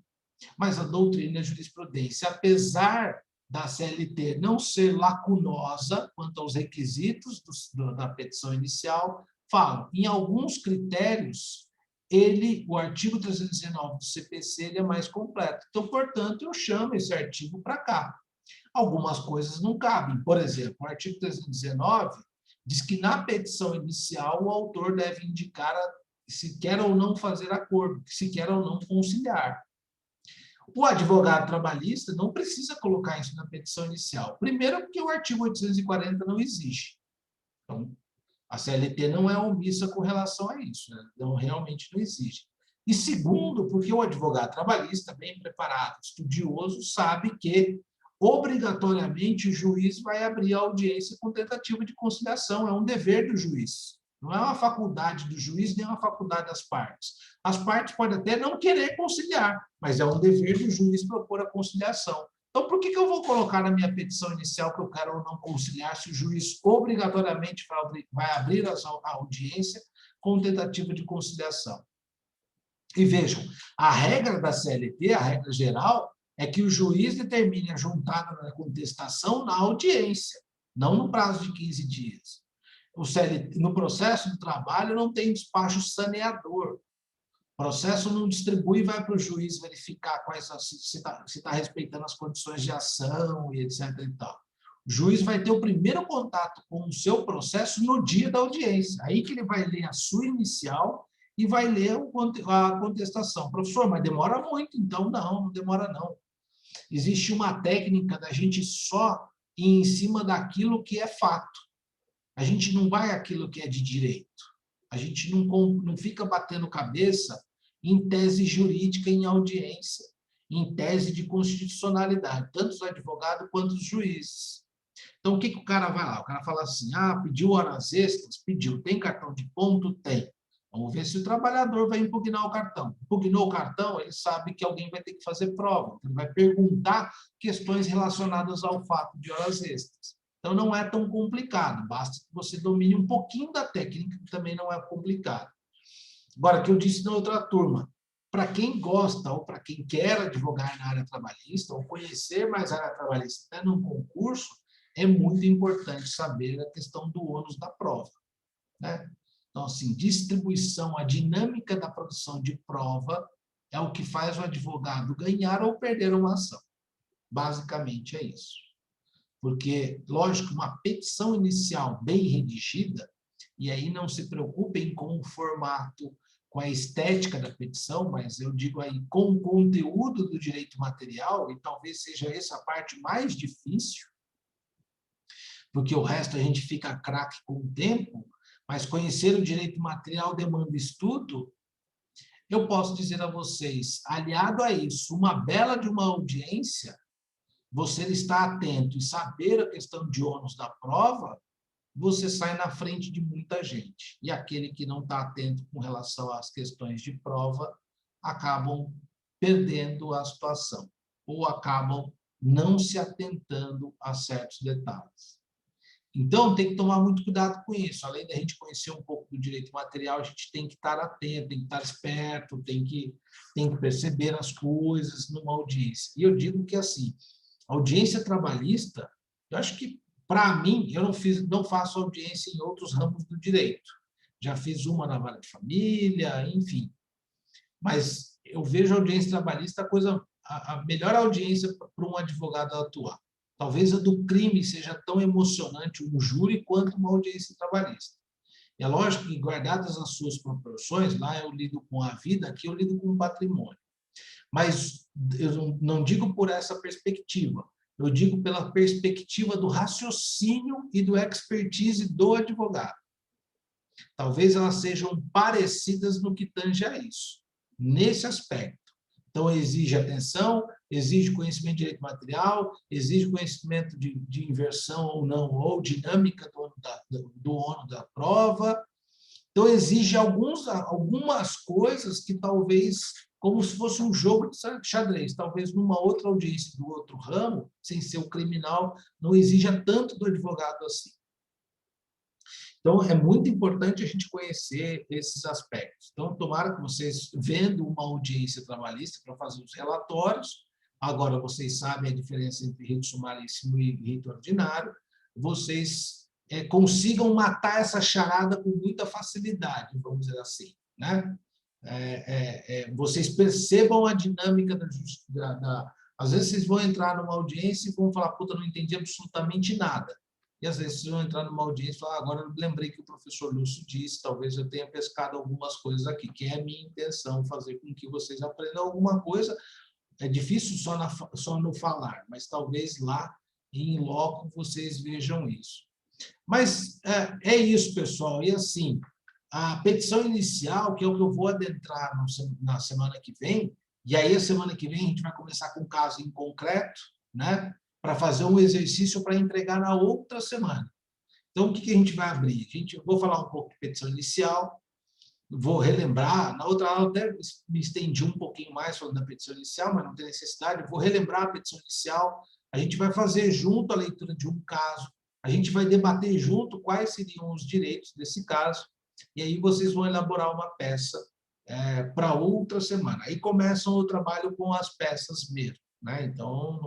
Mas a doutrina e a jurisprudência, apesar da CLT não ser lacunosa quanto aos requisitos da petição inicial, falam, em alguns critérios, o artigo 319 do CPC ele é mais completo. Então, portanto, eu chamo esse artigo para cá. Algumas coisas não cabem. Por exemplo, o artigo 319 diz que na petição inicial o autor deve indicar se quer ou não fazer acordo, se quer ou não conciliar. O advogado trabalhista não precisa colocar isso na petição inicial. Primeiro, porque o artigo 840 não existe. Então, a CLT não é omissa com relação a isso, né? Então, realmente não existe. E segundo, porque o advogado trabalhista, bem preparado, estudioso, sabe que, obrigatoriamente, o juiz vai abrir a audiência com tentativa de conciliação. É um dever do juiz. Não é uma faculdade do juiz, nem uma faculdade das partes. As partes podem até não querer conciliar, mas é um dever do juiz propor a conciliação. Então, por que eu vou colocar na minha petição inicial que eu quero ou não conciliar se o juiz obrigatoriamente vai abrir a audiência com tentativa de conciliação? E vejam, a regra da CLT, a regra geral, é que o juiz determine a juntada da contestação na audiência, não no prazo de 15 dias. No processo do trabalho não tem despacho saneador. O processo não distribui e vai para o juiz verificar se está respeitando as condições de ação e etc. E tal. O juiz vai ter o primeiro contato com o seu processo no dia da audiência. Aí que ele vai ler a sua inicial e vai ler a contestação. Professor, mas demora muito, então não demora não. Existe uma técnica da gente só ir em cima daquilo que é fato. A gente não vai àquilo que é de direito. A gente não fica batendo cabeça em tese jurídica em audiência, em tese de constitucionalidade, tanto os advogados quanto os juízes. Então, o que o cara vai lá? O cara fala assim, pediu horas extras? Pediu. Tem cartão de ponto? Tem. Vamos ver se o trabalhador vai impugnar o cartão. Impugnou o cartão, ele sabe que alguém vai ter que fazer prova. Ele vai perguntar questões relacionadas ao fato de horas extras. Então, não é tão complicado, basta que você domine um pouquinho da técnica, que também não é complicado. Agora, que eu disse na outra turma, para quem gosta ou para quem quer advogar na área trabalhista, ou conhecer mais a área trabalhista até num concurso, é muito importante saber a questão do ônus da prova, né? Então, assim, distribuição, a dinâmica da produção de prova é o que faz o advogado ganhar ou perder uma ação. Basicamente é isso. Porque, lógico, uma petição inicial bem redigida, e aí não se preocupem com o formato, com a estética da petição, mas eu digo aí com o conteúdo do direito material, e talvez seja essa a parte mais difícil, porque o resto a gente fica craque com o tempo, mas conhecer o direito material demanda estudo. Eu posso dizer a vocês, aliado a isso, uma bela de uma audiência, você estar atento e saber a questão de ônus da prova, você sai na frente de muita gente. E aquele que não está atento com relação às questões de prova, acabam perdendo a situação, ou acabam não se atentando a certos detalhes. Então, tem que tomar muito cuidado com isso. Além da gente conhecer um pouco do direito material, a gente tem que estar atento, tem que estar esperto, tem que perceber as coisas numa audiência. E eu digo que, assim, a audiência trabalhista, eu acho que Para mim, eu não faço audiência em outros ramos do direito. Já fiz uma na vara de família, enfim. Mas eu vejo a audiência trabalhista a melhor audiência para um advogado atuar. Talvez a do crime seja tão emocionante um júri quanto uma audiência trabalhista. É lógico que, guardadas as suas proporções, lá eu lido com a vida, aqui eu lido com o patrimônio. Mas eu não digo por essa perspectiva, eu digo pela perspectiva do raciocínio e do expertise do advogado. Talvez elas sejam parecidas no que tange a isso, nesse aspecto. Então, exige atenção, exige conhecimento de direito material, exige conhecimento de inversão ou não, ou dinâmica do ônus da prova. Então, exige algumas coisas que talvez, como se fosse um jogo de xadrez, talvez numa outra audiência do outro ramo, sem ser o criminal, não exija tanto do advogado assim. Então, é muito importante a gente conhecer esses aspectos. Então, tomara que vocês, vendo uma audiência trabalhista para fazer os relatórios, agora vocês sabem a diferença entre rito sumaríssimo e rito ordinário, vocês consigam matar essa charada com muita facilidade, vamos dizer assim, né? Vocês percebam a dinâmica Às vezes, vocês vão entrar numa audiência e vão falar, puta, não entendi absolutamente nada. E às vezes vocês vão entrar numa audiência e falar, agora eu lembrei que o professor Lúcio disse, talvez eu tenha pescado algumas coisas aqui, que é a minha intenção, fazer com que vocês aprendam alguma coisa. É difícil só no falar, mas talvez lá, em loco, vocês vejam isso. Mas é isso, pessoal. E assim, a petição inicial, que é o que eu vou adentrar na semana que vem, e aí a semana que vem a gente vai começar com um caso em concreto, né? Para fazer um exercício para entregar na outra semana. Então, o que a gente vai abrir? Eu vou falar um pouco de petição inicial, vou relembrar, na outra aula até me estendi um pouquinho mais falando da petição inicial, mas não tem necessidade, vou relembrar a petição inicial, a gente vai fazer junto a leitura de um caso, a gente vai debater junto quais seriam os direitos desse caso, e aí vocês vão elaborar uma peça para outra semana. Aí começam o trabalho com as peças mesmo. Né? Então,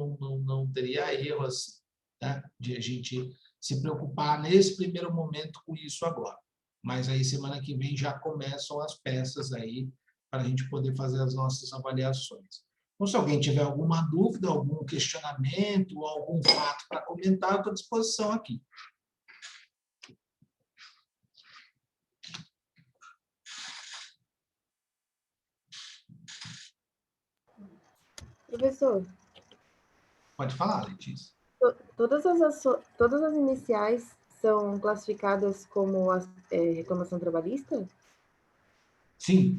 não teria erro assim, né? De a gente se preocupar nesse primeiro momento com isso agora. Mas aí, semana que vem, já começam as peças aí para a gente poder fazer as nossas avaliações. Então, se alguém tiver alguma dúvida, algum questionamento, ou algum fato para comentar, eu estou à disposição aqui. Professor. Pode falar, Letícia. Todas as iniciais são classificadas como reclamação trabalhista? Sim.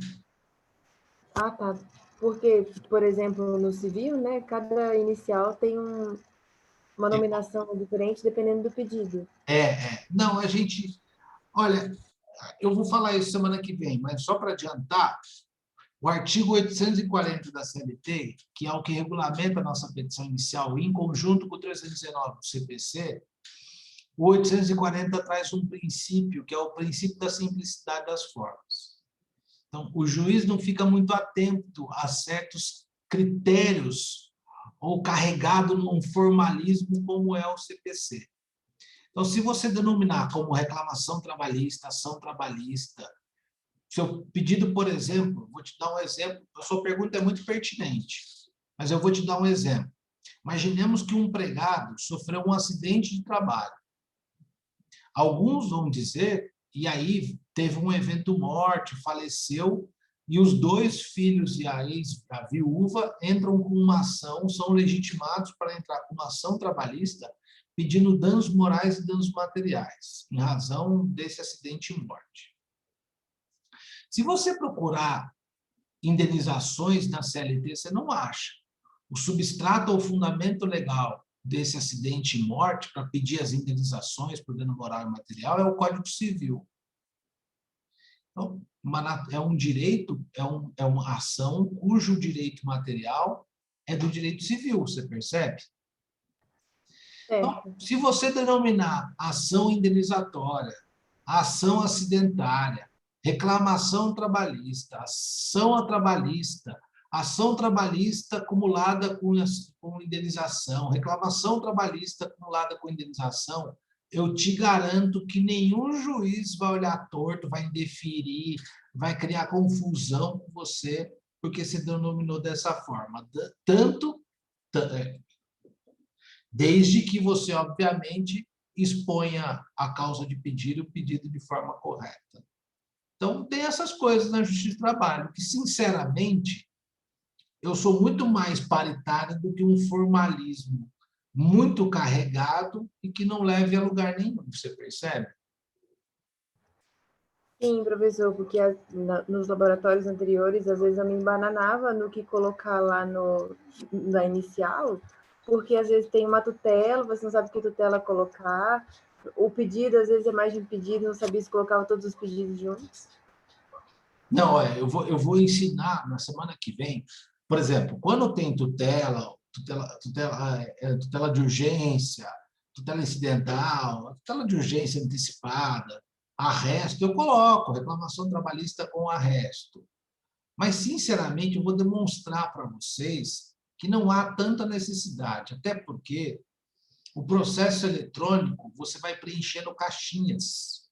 Ah, tá. Porque, por exemplo, no civil, né, cada inicial tem uma nominação diferente dependendo do pedido. Não, a gente... Olha, eu vou falar isso semana que vem, mas só para adiantar, o artigo 840 da CLT, que é o que regulamenta a nossa petição inicial, em conjunto com o 319 do CPC, o 840 traz um princípio, que é o princípio da simplicidade das formas. Então, o juiz não fica muito atento a certos critérios ou carregado num formalismo como é o CPC. Então, se você denominar como reclamação trabalhista, ação trabalhista, seu pedido, por exemplo, vou te dar um exemplo, a sua pergunta é muito pertinente, mas eu vou te dar um exemplo. Imaginemos que um empregado sofreu um acidente de trabalho. Alguns vão dizer, e aí teve um evento morte, faleceu, e os dois filhos e a viúva entram com uma ação, são legitimados para entrar com uma ação trabalhista, pedindo danos morais e danos materiais, em razão desse acidente e morte. Se você procurar indenizações na CLT, você não acha. O substrato ou fundamento legal desse acidente e morte para pedir as indenizações por dano moral e material é o Código Civil. Então, é um direito, é uma ação cujo direito material é do direito civil, você percebe? Então, se você denominar ação indenizatória, ação acidentária, reclamação trabalhista, ação trabalhista, ação trabalhista acumulada com indenização, reclamação trabalhista acumulada com indenização, eu te garanto que nenhum juiz vai olhar torto, vai indeferir, vai criar confusão com você, porque você denominou dessa forma. Desde que você, obviamente, exponha a causa de pedido e o pedido de forma correta. Então, tem essas coisas na Justiça do Trabalho, que, sinceramente, eu sou muito mais paritário do que um formalismo muito carregado e que não leve a lugar nenhum, você percebe? Sim, professor, porque nos laboratórios anteriores, às vezes eu me embananava no que colocar lá na inicial, porque às vezes tem uma tutela, você não sabe que tutela colocar, o pedido, às vezes é mais de um pedido, não sabia se colocava todos os pedidos juntos. Não, olha, eu vou ensinar na semana que vem, por exemplo, quando tem tutela de urgência, tutela incidental, tutela de urgência antecipada, arresto, eu coloco reclamação trabalhista com arresto. Mas, sinceramente, eu vou demonstrar para vocês que não há tanta necessidade, até porque o processo eletrônico, você vai preenchendo caixinhas.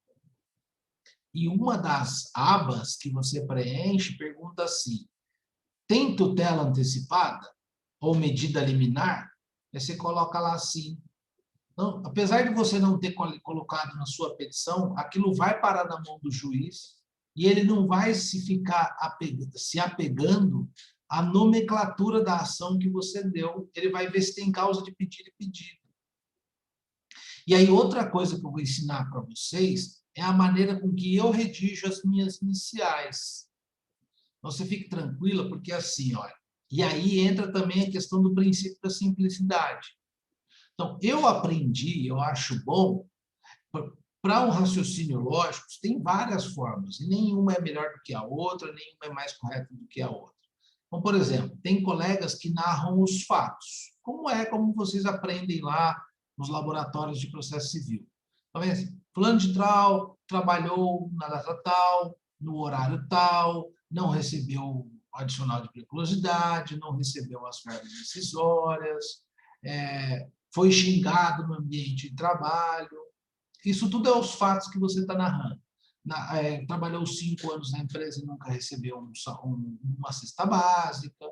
E uma das abas que você preenche pergunta assim, tem tutela antecipada ou medida liminar? Aí você coloca lá assim. Então, apesar de você não ter colocado na sua petição, aquilo vai parar na mão do juiz e ele não vai se apegando à nomenclatura da ação que você deu. Ele vai ver se tem causa de pedido e pedido. E aí, outra coisa que eu vou ensinar para vocês é a maneira com que eu redijo as minhas iniciais. Você fique tranquila, porque assim, olha, e aí entra também a questão do princípio da simplicidade. Então, eu aprendi, eu acho bom, para um raciocínio lógico, tem várias formas, e nenhuma é melhor do que a outra, nenhuma é mais correta do que a outra. Então, por exemplo, tem colegas que narram os fatos, como vocês aprendem lá nos laboratórios de processo civil. Então, assim, fulano de tal trabalhou na data tal, no horário tal, não recebeu o adicional de periculosidade, não recebeu as verbas decisórias, foi xingado no ambiente de trabalho. Isso tudo é os fatos que você está narrando. Trabalhou 5 anos na empresa e nunca recebeu uma cesta básica.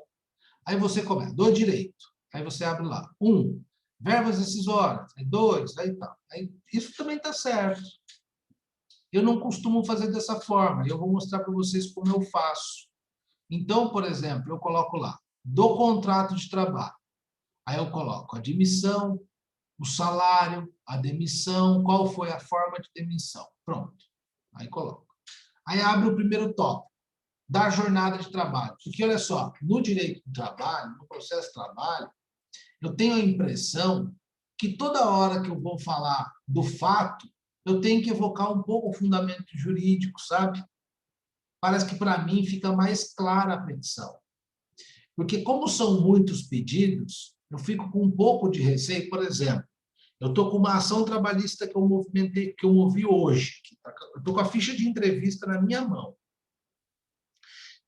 Aí você começa, do direito. Aí você abre lá, 1, verbas decisórias, 2, aí tal. Aí, isso também está certo. Eu não costumo fazer dessa forma. Eu vou mostrar para vocês como eu faço. Então, por exemplo, eu coloco lá, do contrato de trabalho. Aí eu coloco a admissão, o salário, a demissão, qual foi a forma de demissão. Pronto. Aí coloco. Aí abre o primeiro tópico, da jornada de trabalho. Porque, olha só, no direito do trabalho, no processo de trabalho, eu tenho a impressão que toda hora que eu vou falar do fato, eu tenho que evocar um pouco o fundamento jurídico, sabe? Parece que, para mim, fica mais clara a petição. Porque, como são muitos pedidos, eu fico com um pouco de receio. Por exemplo, eu estou com uma ação trabalhista que eu movi hoje. Eu estou com a ficha de entrevista na minha mão.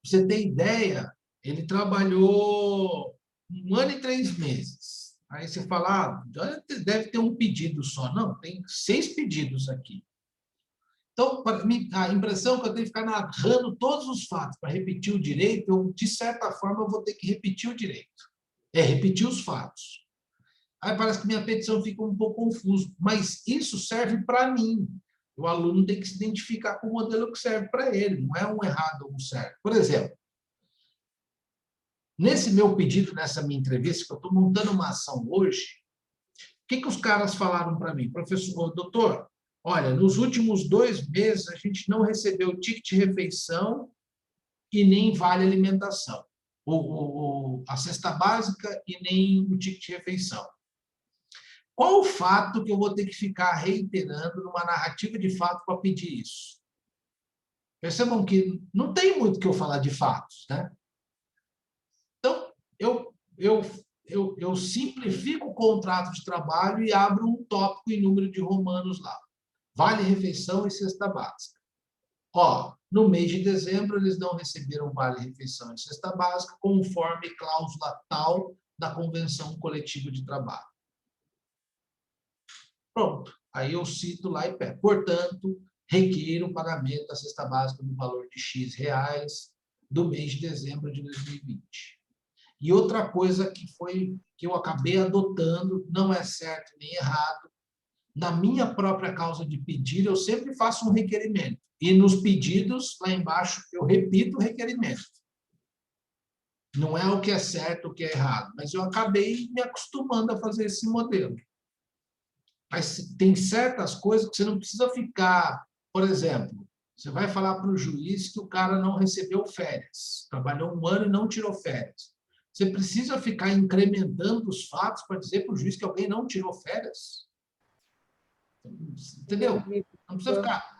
Pra você ter ideia, ele trabalhou 1 ano e 3 meses. Aí você fala, deve ter um pedido só. Não, tem 6 pedidos aqui. Então, a impressão que eu tenho que ficar narrando todos os fatos para repetir o direito, de certa forma, eu vou ter que repetir o direito. Repetir os fatos. Aí parece que minha petição fica um pouco confusa, mas isso serve para mim. O aluno tem que se identificar com o modelo que serve para ele, não é um errado ou um certo. Por exemplo, nesse meu pedido, nessa minha entrevista, que eu estou montando uma ação hoje, o que os caras falaram para mim? Professor, doutor, olha, nos últimos 2 meses a gente não recebeu ticket de refeição e nem vale alimentação. A cesta básica e nem o ticket de refeição. Qual o fato que eu vou ter que ficar reiterando numa narrativa de fato para pedir isso? Percebam que não tem muito que eu falar de fatos, né? Então, eu simplifico o contrato de trabalho e abro um tópico em número de romanos lá. Vale refeição e cesta básica. No mês de dezembro, eles não receberam vale-refeição e cesta básica, conforme cláusula tal da Convenção Coletiva de Trabalho. Pronto. Aí eu cito lá e pego. Portanto, requer o pagamento da cesta básica no valor de X reais do mês de dezembro de 2020. E outra coisa que eu acabei adotando, não é certo nem errado, na minha própria causa de pedir, eu sempre faço um requerimento. E nos pedidos, lá embaixo, eu repito o requerimento. Não é o que é certo, o que é errado, mas eu acabei me acostumando a fazer esse modelo. Mas tem certas coisas que você não precisa ficar... Por exemplo, você vai falar para o juiz que o cara não recebeu férias, trabalhou 1 ano e não tirou férias. Você precisa ficar incrementando os fatos para dizer para o juiz que alguém não tirou férias? Entendeu? Não precisa ficar...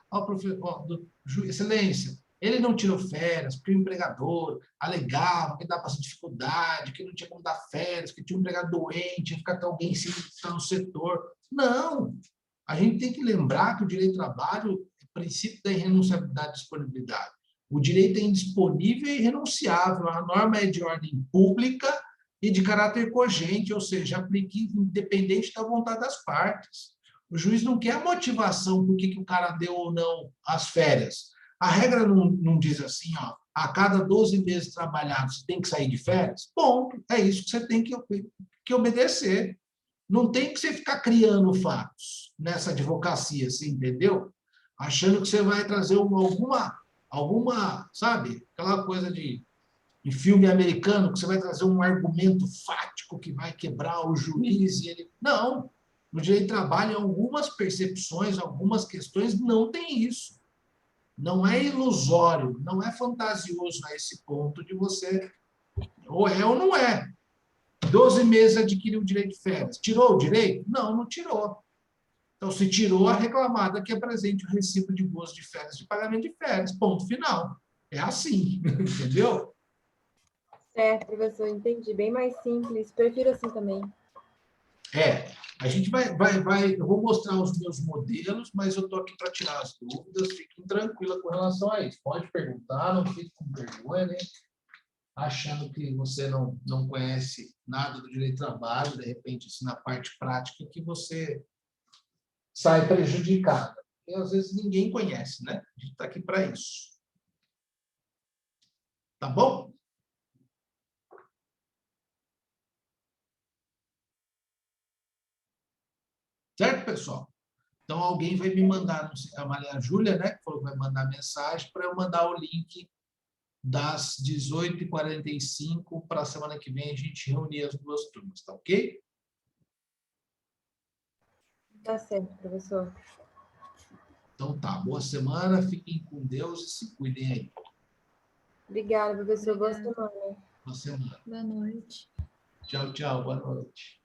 Excelência, ele não tirou férias porque o empregador alegava que dava dificuldade, que não tinha como dar férias, que tinha um empregado doente, ficar até alguém se está no setor. Não! A gente tem que lembrar que o direito do trabalho é o princípio da irrenunciabilidade e disponibilidade. O direito é indisponível e irrenunciável. A norma é de ordem pública e de caráter cogente, ou seja, aplica independente da vontade das partes. O juiz não quer a motivação por que o cara deu ou não as férias. A regra não diz assim, ó, a cada 12 meses trabalhados você tem que sair de férias? Ponto. É isso que você tem que obedecer. Não tem que você ficar criando fatos nessa advocacia, você entendeu? Achando que você vai trazer alguma, sabe? Aquela coisa de filme americano, que você vai trazer um argumento fático que vai quebrar o juiz e ele... Não. No direito do trabalho, algumas percepções, algumas questões não tem isso. Não é ilusório, não é fantasioso a esse ponto de você... Ou é ou não é. 12 meses adquiriu o direito de férias. Tirou o direito? Não, não tirou. Então, se tirou, a reclamada que apresente o recibo de gozo de férias, de pagamento de férias. Ponto final. É assim, entendeu? Certo, professor, entendi. Bem mais simples. Prefiro assim também. A gente eu vou mostrar os meus modelos, mas eu estou aqui para tirar as dúvidas. Fiquem tranquila com relação a isso. Pode perguntar, não fique com vergonha, né? Achando que você não conhece nada do direito do trabalho, de repente, assim, na parte prática, que você sai prejudicado. E, às vezes, ninguém conhece, né? A gente está aqui para isso. Tá bom? Certo, pessoal? Então, alguém vai me mandar, não sei, a Maria Júlia, né, que falou que vai mandar mensagem, para eu mandar o link das 18h45 para a semana que vem a gente reunir as duas turmas, tá ok? Tá certo, professor. Então tá, boa semana, fiquem com Deus e se cuidem aí. Obrigada, professor. Boa Obrigada. semana. Boa semana. Boa noite. Tchau, tchau, boa noite.